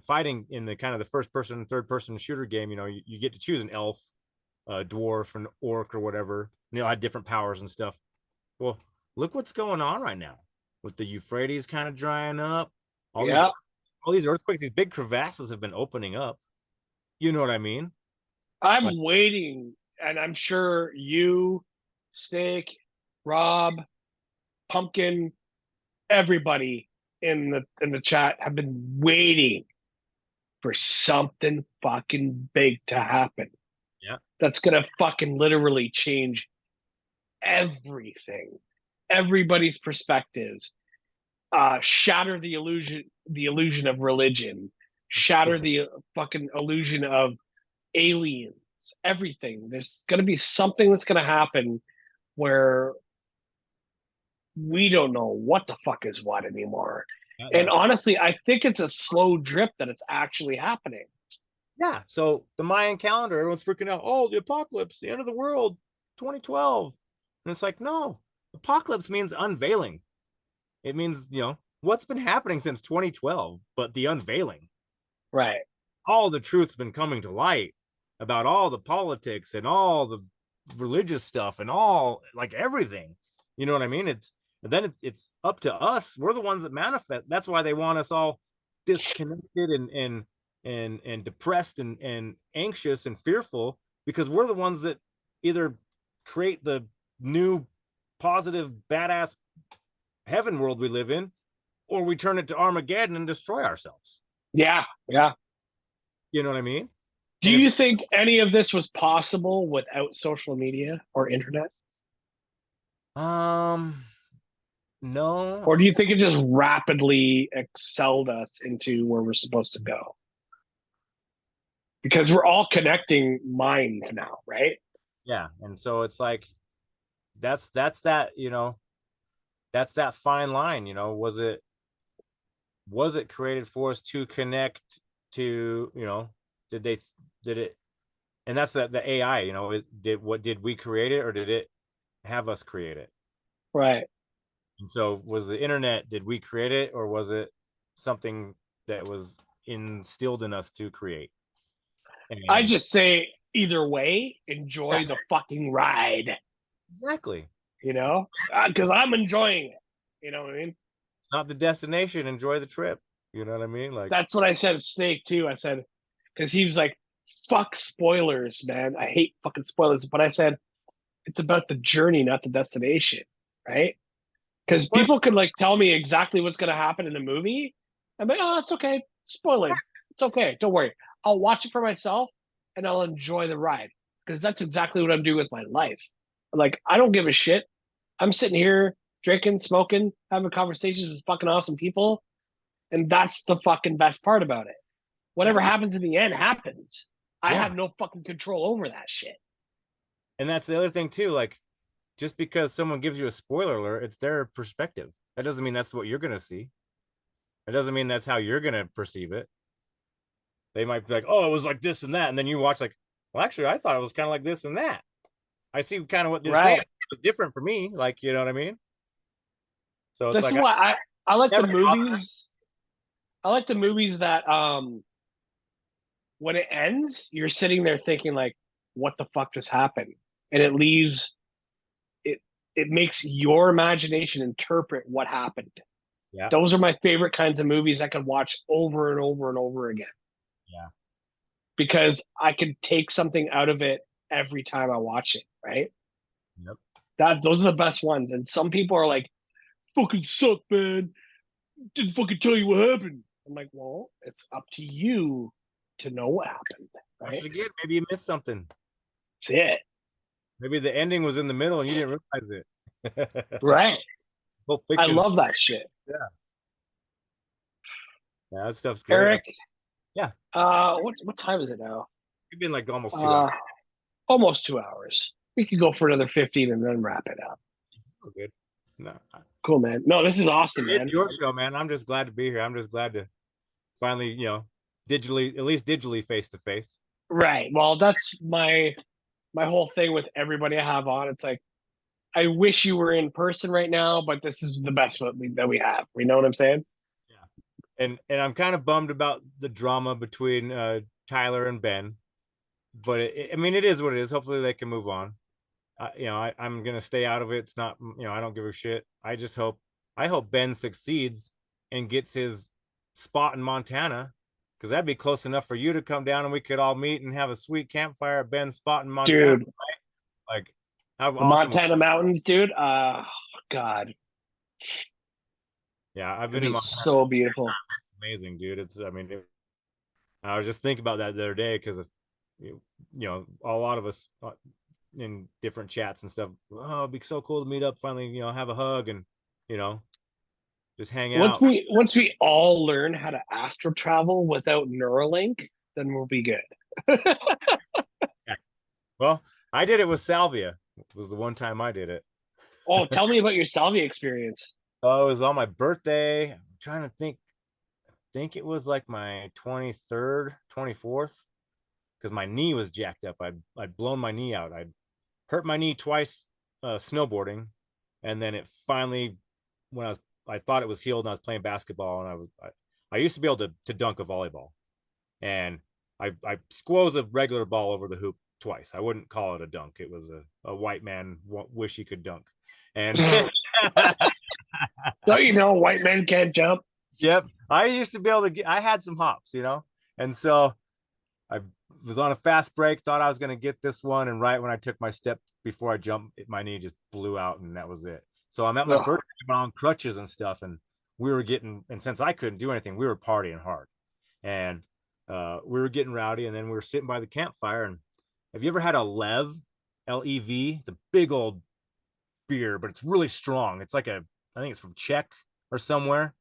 fighting in the kind of the first person, third person shooter game. You get to choose an elf, a dwarf, an orc, or whatever. I had different powers and stuff. Well, look what's going on right now with the Euphrates kind of drying up. All these earthquakes, these big crevasses have been opening up. You know what I mean? I'm waiting, and I'm sure you, Snake, Rob, Pumpkin, everybody in the chat have been waiting for something fucking big to happen. Yeah. That's gonna fucking literally change everything, everybody's perspectives, shatter the illusion of religion, shatter the fucking illusion of aliens, everything. There's going to be something that's going to happen where we don't know what the fuck is what anymore. And honestly, I think it's a slow drip that it's actually happening. Yeah. So the Mayan calendar, everyone's freaking out. Oh, the apocalypse, the end of the world, 2012. And it's like, no, apocalypse means unveiling. It means, what's been happening since 2012, but the unveiling. Right. All the truth's been coming to light about all the politics and all the religious stuff and all like everything. You know what I mean? It's up to us. We're the ones that manifest. That's why they want us all disconnected and depressed and anxious and fearful, because we're the ones that either create the new positive badass heaven world we live in, or we turn it to Armageddon and destroy ourselves. Yeah. You know what I mean? Do you think any of this was possible without social media or internet? No. Or do you think it just rapidly excelled us into where we're supposed to go? Because we're all connecting minds now, right? Yeah. And so it's like, that's that, that's that fine line, was it created for us to connect to, did it, and that's the AI, did we create it, or did it have us create it? Right. And so was the internet, did we create it, or was it something that was instilled in us to create? And I just say either way, enjoy the fucking ride. Exactly. Because I'm enjoying it. You know what I mean? It's not the destination, enjoy the trip. You know what I mean? Like, that's what I said to Snake too. I said, because he was like, fuck spoilers, man. I hate fucking spoilers. But I said, it's about the journey, not the destination, right? Because people could like tell me exactly what's going to happen in the movie. I'm like, oh, it's okay. Spoiler. It's okay. Don't worry. I'll watch it for myself and I'll enjoy the ride because that's exactly what I'm doing with my life. Like, I don't give a shit. I'm sitting here drinking, smoking, having conversations with fucking awesome people. And that's the fucking best part about it. Yeah, Whatever happens in the end happens. I yeah. have no fucking control over that shit. And that's the other thing too. Like, just because someone gives you a spoiler alert, it's their perspective. That doesn't mean that's what you're gonna see. It doesn't mean that's how you're gonna perceive it. They might be like, "Oh, it was like this and that," and then you watch like, "Well, actually, I thought it was kind of like this and that." I see kind of what they're saying. Right. It was different for me. Like, you know what I mean? So it's This like is I why I like the never movies. I like the movies that when it ends, you're sitting there thinking like, what the fuck just happened? And it leaves it it makes your imagination interpret what happened. yeah, Those are my favorite kinds of movies I could watch over and over and over again yeah, because I could take something out of it every time I watch it, right? yep. That those are the best ones. And some people are like, fucking suck, man. Didn't fucking tell you what happened. I'm like, well, it's up to you to know what happened, Watch right? it again. Maybe you missed something. That's it. Maybe the ending was in the middle and you didn't realize it. Right. Pulp I Fiction's love that shit. yeah, yeah, that stuff's great. Eric, Yeah, what time is it now? it's been like almost 2 hours. Uh almost 2 hours. We could go for another 15 and then wrap it up. We're good. No, Cool, man. No, this is awesome, it's man. your show, man. I'm just glad to be here. I'm just glad to finally, digitally, at least digitally face to face. Right. Well, that's my whole thing with everybody I have on. It's like I wish you were in person right now, but this is the best that we have. You know what I'm saying? Yeah. And I'm kind of bummed about the drama between Tyler and Ben, but I mean, it is what it is. Hopefully they can move on. I'm gonna stay out of it. It's not, I don't give a shit. I hope Ben succeeds and gets his spot in Montana, because that'd be close enough for you to come down and we could all meet and have a sweet campfire at Ben's spot in Montana. Dude, Like, how the awesome! Montana mountains, dude. God, Yeah, I've it'd been in be Montana. so beautiful. It's amazing, dude. I was just thinking about that the other day because a lot of us in different chats and stuff. Oh, it'd be so cool to meet up finally. Have a hug and you know just hang Once out. we all learn how to astro travel without Neuralink, then we'll be good. Yeah. Well, I did it with Salvia. It was the one time I did it. Oh, tell me about your salvia experience. Oh, it was on my birthday. I'm trying to think it was like my 23rd, 24th, because my knee was jacked up. I'd blown my knee out. I'd hurt my knee twice snowboarding, and then it finally, when I thought it was healed and I was playing basketball, and I used to be able to dunk a volleyball, and I squoze a regular ball over the hoop twice. I wouldn't call it a dunk. It was a white man wish he could dunk. And Don't you know white men can't jump? yep, I used to be able to I had some hops, and so I was on a fast break, thought I was going to get this one, and right when I took my step before I jumped, my knee just blew out, and that was it. So I'm at my birthday on crutches and stuff, and and since I couldn't do anything, we were partying hard, and we were getting rowdy, and then we were sitting by the campfire. And have you ever had a Lev, Lev? It's a big old beer, but it's really strong. It's like I think it's from Czech or somewhere.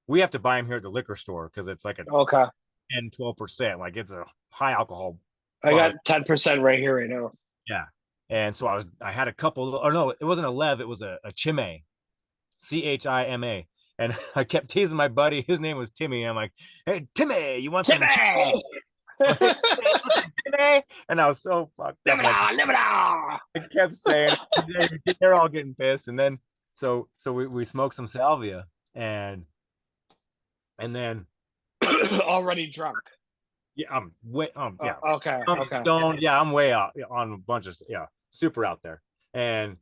We have to buy them here at the liquor store because it's like a Okay. 10-12%. Like, it's a high alcohol I product. got 10% right here right now. Yeah. And so I had a couple, or no, it wasn't a Lev, it was a Chime, Chima. And I kept teasing my buddy. His name was Timmy. I'm like, hey, Timmy, you want some Chime? Timmy? And I was so fucked up. Like, I kept saying, they're all getting pissed. And then, so we smoked some salvia, and then Already drunk. yeah, I'm way yeah. Okay. I'm Okay. stoned. Yeah, I'm way out on a bunch of super out there. And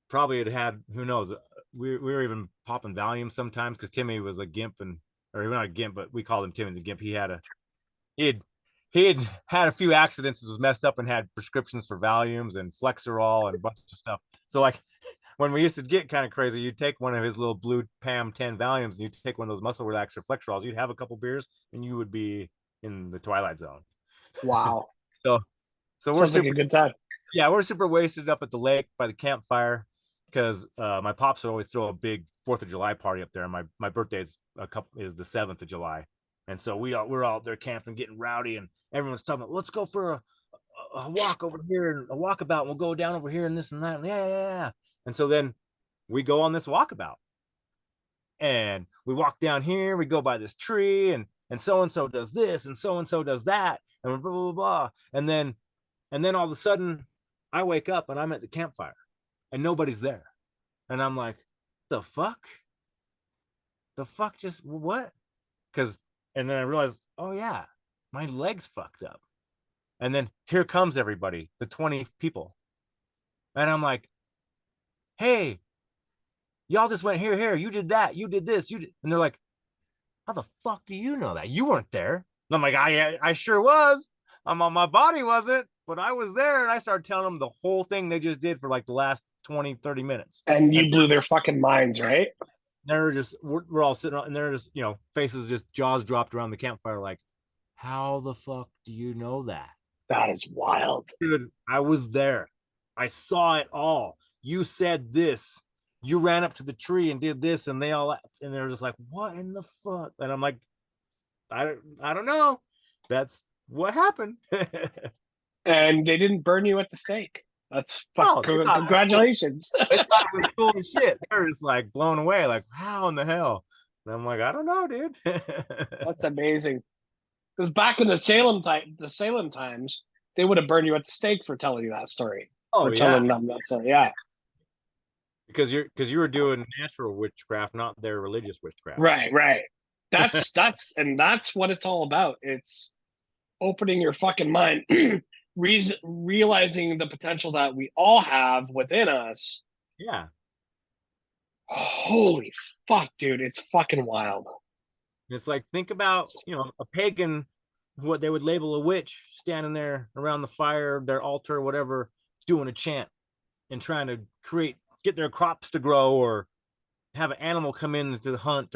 probably had who knows. We were even popping Valium sometimes because Timmy was a gimp, or not a gimp, but we called him Timmy the gimp. He had a few accidents, was messed up, and had prescriptions for Valiums and Flexerol and a bunch of stuff. So like when we used to get kind of crazy, you'd take one of his little blue Pam 10 Valiums and you'd take one of those muscle relaxer Flexerals. You'd have a couple beers and you would be in the twilight zone. Wow. So we're Sounds like super, a good time. yeah, we're super wasted up at the lake by the campfire because my pops would always throw a big 4th of July party up there. And my birthday is the 7th of July. And so we're all there camping, getting rowdy, and everyone's talking about, let's go for a walk over here and a walkabout, and we'll go down over here and this and that. And yeah. And so then we go on this walkabout and we walk down here, we go by this tree, and so does this and so does that, and blah blah blah. And then all of a sudden I wake up and I'm at the campfire and nobody's there. And I'm like, the fuck? The fuck just what? And then I realized, oh yeah, my leg's fucked up. And then here comes everybody, the 20 people. And I'm like, hey, y'all just went here, you did that, you did this, and they're like, how the fuck do you know that? You weren't there. And I'm like, I sure was. My body wasn't, but I was there. And I started telling them the whole thing they just did for like the last 20, 30 minutes. And you blew their fucking minds, right? They're just, we're all sitting and they're just, faces just jaws dropped around the campfire. Like, how the fuck do you know that? That is wild. Dude, I was there. I saw it all. You said this. You ran up to the tree and did this, and they were just like, what in the fuck? And I'm like, I don't know. That's what happened. And they didn't burn you at the stake. That's congratulations. They thought it was cool as shit. They're just like blown away, like, how in the hell? And I'm like, I don't know, dude. That's amazing. Because back in the Salem times, they would have burned you at the stake for telling you that story. Oh, for yeah. Telling them that story. Yeah. Because you were doing natural witchcraft, not their religious witchcraft. Right. That's what it's all about. It's opening your fucking mind, realizing the potential that we all have within us. Yeah. Holy fuck, dude. It's fucking wild. It's like, think about, a pagan, what they would label a witch, standing there around the fire, their altar, whatever, doing a chant and trying to get their crops to grow, or have an animal come in to hunt,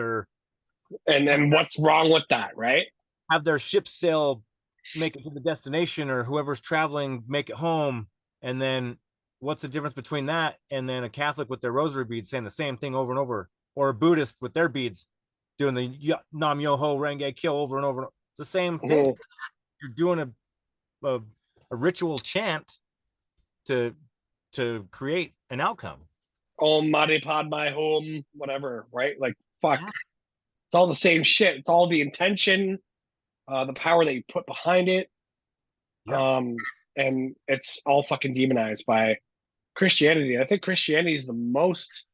and what's wrong with that, right? Have their ship sail, make it to the destination, or whoever's traveling make it home. And then what's the difference between that and then a Catholic with their rosary beads saying the same thing over and over, or a Buddhist with their beads doing the Nam Yoho Renge Kyo over and over? It's the same thing. Mm-hmm. You're doing a ritual chant to create an outcome. Om Mani Padme Hum, whatever, right? Like, fuck. Yeah. It's all the same shit. It's all the intention, the power that you put behind it. Yeah. And it's all fucking demonized by Christianity. I think Christianity is the most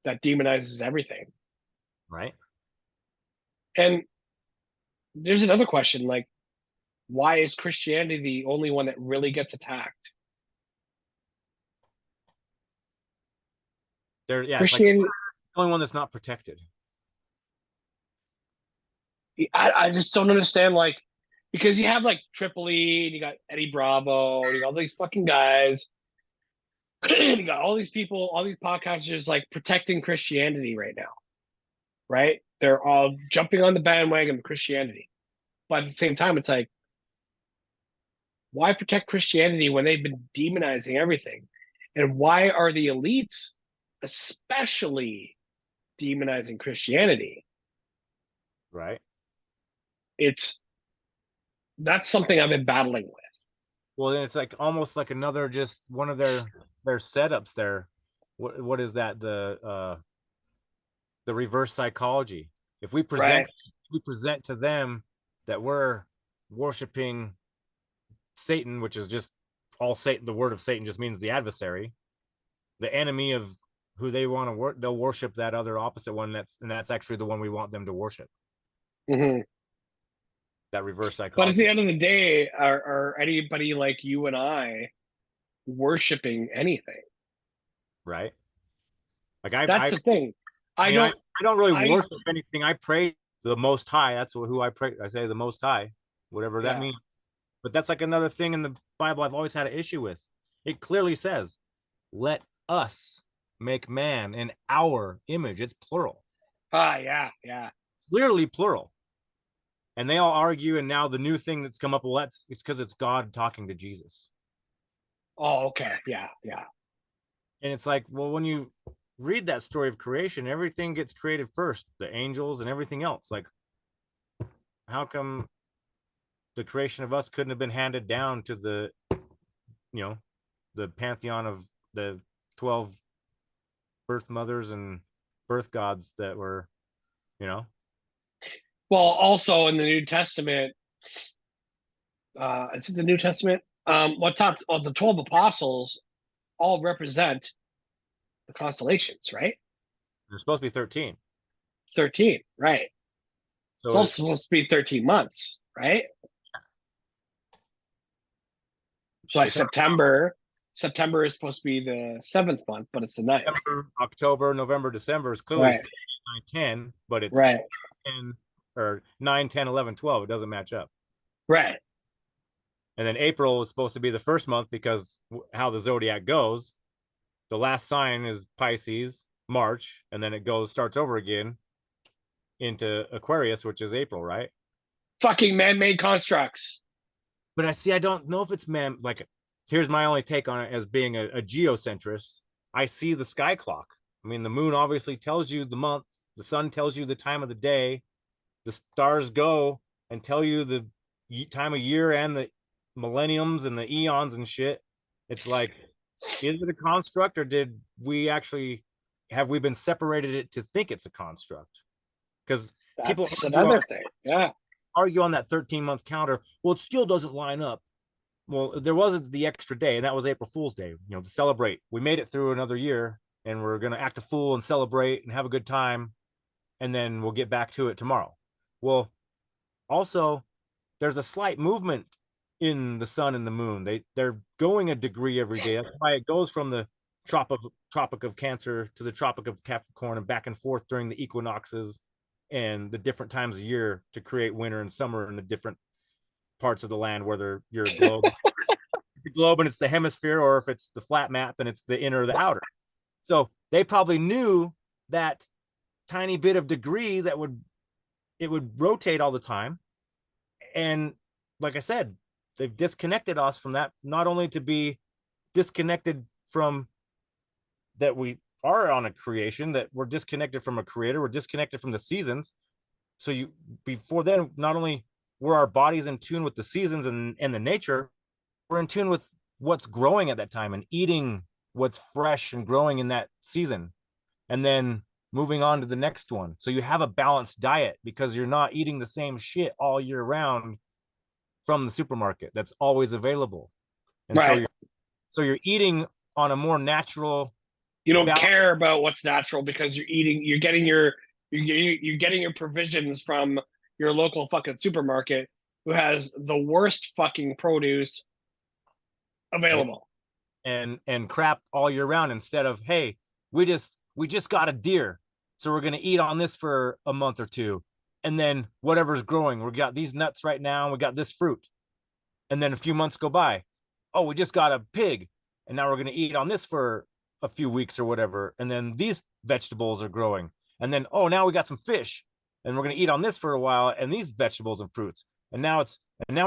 that demonizes everything. Right. And there's another question, like, why is Christianity the only one that really gets attacked? Christianity, like the only one that's not protected. I just don't understand, like, because you have like Triple E, and you got Eddie Bravo, and you got all these fucking guys, and you got all these people, all these podcasters like protecting Christianity right now, right? They're all jumping on the bandwagon of Christianity, but at the same time, it's like, why protect Christianity when they've been demonizing everything? And why are the elites especially demonizing Christianity? Right. That's something I've been battling with. Well, then it's like almost like another, just one of their setups there. What is that? The reverse psychology. If we present to them that we're worshiping Satan, which is just all Satan, the word of Satan just means the adversary, the enemy of who they want to work, they'll worship that other opposite one. That's actually the one we want them to worship. Mm-hmm. That reverse psychology. But at the end of the day, are anybody like you and I worshiping anything? Right. Like that's the thing. I don't really worship anything. I pray the Most High. That's who I pray. I say the Most High, whatever that means. But that's like another thing in the Bible I've always had an issue with. It clearly says, let us make man in our image. It's plural. Yeah. Clearly plural. And they all argue, and now the new thing that's come up, well, it's because it's God talking to Jesus. Oh, okay. Yeah. And it's like, well, when you read that story of creation, everything gets created first, the angels and everything else. Like, how come the creation of us couldn't have been handed down to the, the pantheon of the 12 birth mothers and birth gods that were, Well, also in the New Testament, is it the New Testament? What talks? Oh, the 12 apostles all represent the constellations, right? There's supposed to be 13. 13, right? It's So also supposed to be 13 months, right? So like September is supposed to be the 7th month, but it's the 9th. October, November, December is clearly Right. 9, 10, but it's right. 10 or 9, 10, 11, 12. It doesn't match up. Right. And then April is supposed to be the first month because how the zodiac goes. The last sign is Pisces, March, and then it starts over again into Aquarius, which is April, right? Fucking man-made constructs. But I don't know if it's here's my only take on it as being a geocentrist. I see the sky clock. I mean, the moon obviously tells you the month, the sun tells you the time of the day, the stars go and tell you the time of year and the millenniums and the eons and shit. It's like, is it a construct, or have we been separated it to think it's a construct? Because people another thing. Yeah. Argue on that 13-month counter. Well, it still doesn't line up. Well, there wasn't the extra day, and that was April Fool's Day, to celebrate. We made it through another year, and we're going to act a fool and celebrate and have a good time, and then we'll get back to it tomorrow. Well, also, there's a slight movement in the sun and the moon. They're going a degree every day. That's why it goes from the Tropic of Cancer to the Tropic of Capricorn and back and forth during the equinoxes and the different times of year to create winter and summer in the different parts of the land, whether you're a globe, the globe and it's the hemisphere, or if it's the flat map and it's the inner or the outer. So they probably knew that tiny bit of degree that it would rotate all the time. And like I said, they've disconnected us from that, not only to be disconnected from that we are on a creation, that we're disconnected from a creator, we're disconnected from the seasons. So before then, not only were our bodies in tune with the seasons and the nature, we're in tune with what's growing at that time and eating what's fresh and growing in that season, and then moving on to the next one. So you have a balanced diet because you're not eating the same shit all year round from the supermarket that's always available. And right. so you're eating on a more natural. You don't care about what's natural because you're getting your provisions from your local fucking supermarket who has the worst fucking produce available. And crap all year round, instead of, hey, we just got a deer, so we're going to eat on this for a month or two, and then whatever's growing, we got these nuts right now and we got this fruit, and then a few months go by, oh, we just got a pig, and now we're going to eat on this for a few weeks or whatever, and then these vegetables are growing, and then, oh, now we got some fish and we're going to eat on this for a while and these vegetables and fruits, and now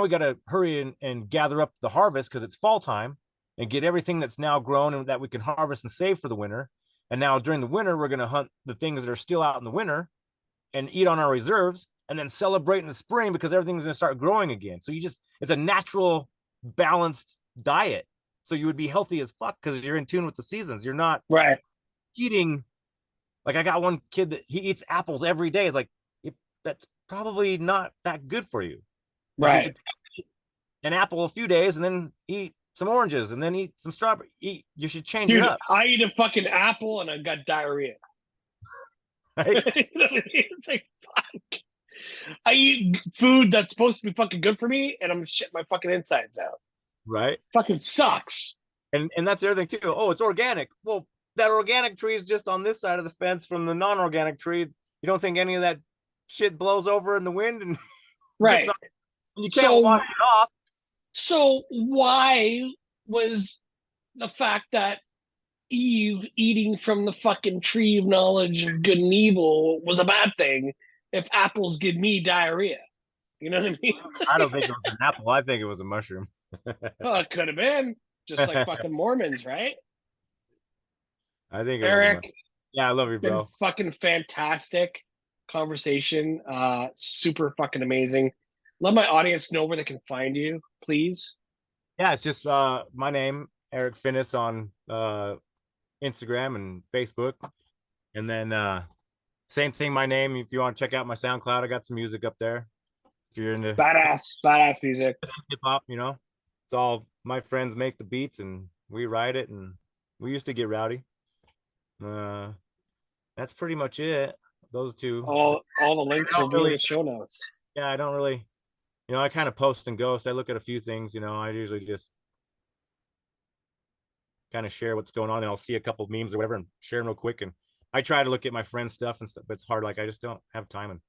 we got to hurry and gather up the harvest because it's fall time and get everything that's now grown and that we can harvest and save for the winter. And now during the winter, we're going to hunt the things that are still out in the winter and eat on our reserves, and then celebrate in the spring because everything's going to start growing again. So it's a natural, balanced diet. So you would be healthy as fuck because you're in tune with the seasons. You're not eating. Like, I got one kid that he eats apples every day. It's like, that's probably not that good for you. Right. You eat an apple a few days and then eat some oranges and then eat some strawberry. You should change it up. I eat a fucking apple and I got diarrhea. Right? It's like, fuck. I eat food that's supposed to be fucking good for me and I'm shit my fucking insides out. Right. Fucking sucks. And that's the other thing too. Oh, it's organic. Well, that organic tree is just on this side of the fence from the non-organic tree. You don't think any of that shit blows over in the wind and right? And you can't wash it off. So why was the fact that Eve eating from the fucking tree of knowledge of good and evil was a bad thing if apples give me diarrhea. You know what I mean? I don't think it was an apple. I think it was a mushroom. Oh, it could have been just like fucking Mormons, right? I think it was a mushroom. Eric, Yeah, I love you, been bro. fucking fantastic conversation. Super fucking amazing. Let my audience know where they can find you, please. Yeah, it's just my name, Eric Finnäs, on Instagram and Facebook. And then same thing, my name. If you want to check out my SoundCloud, I got some music up there. If you're into Badass music. hip hop, it's all my friends make the beats and we write it, and we used to get rowdy. That's pretty much it. Those two. All the links will be in the show notes. Yeah, I don't really, I kind of post and ghost. I look at a few things, I usually just kind of share what's going on, and I'll see a couple of memes or whatever and share them real quick. And I try to look at my friends' stuff and stuff, but it's hard. Like, I just don't have time, and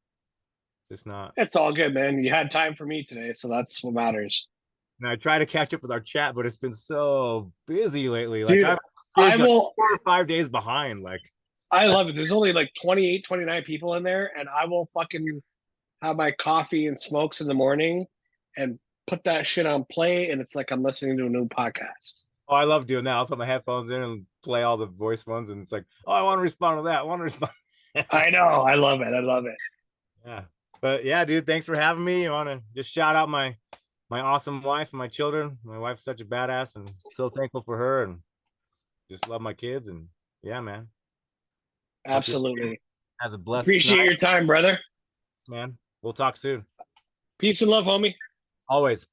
it's just not. It's all good, man. You had time for me today, so that's what matters. And I try to catch up with our chat, but it's been so busy lately. Dude, like I will like 4 or 5 days behind. Like, I love it. There's only like 28, 29 people in there, and I will fucking have my coffee and smokes in the morning and put that shit on play, and it's like I'm listening to a new podcast. oh, I love doing that. I'll put my headphones in and play all the voice ones, and it's like, oh, I want to respond to that. I want to respond. I know. I love it. I love it. Yeah. But yeah, dude, thanks for having me. I want to just shout out my awesome wife and my children. My wife's such a badass, and so thankful for her, and just love my kids. And yeah, man. Absolutely. Has a blessed Appreciate night. your time, brother. Man. We'll talk soon. Peace and love, homie. Always.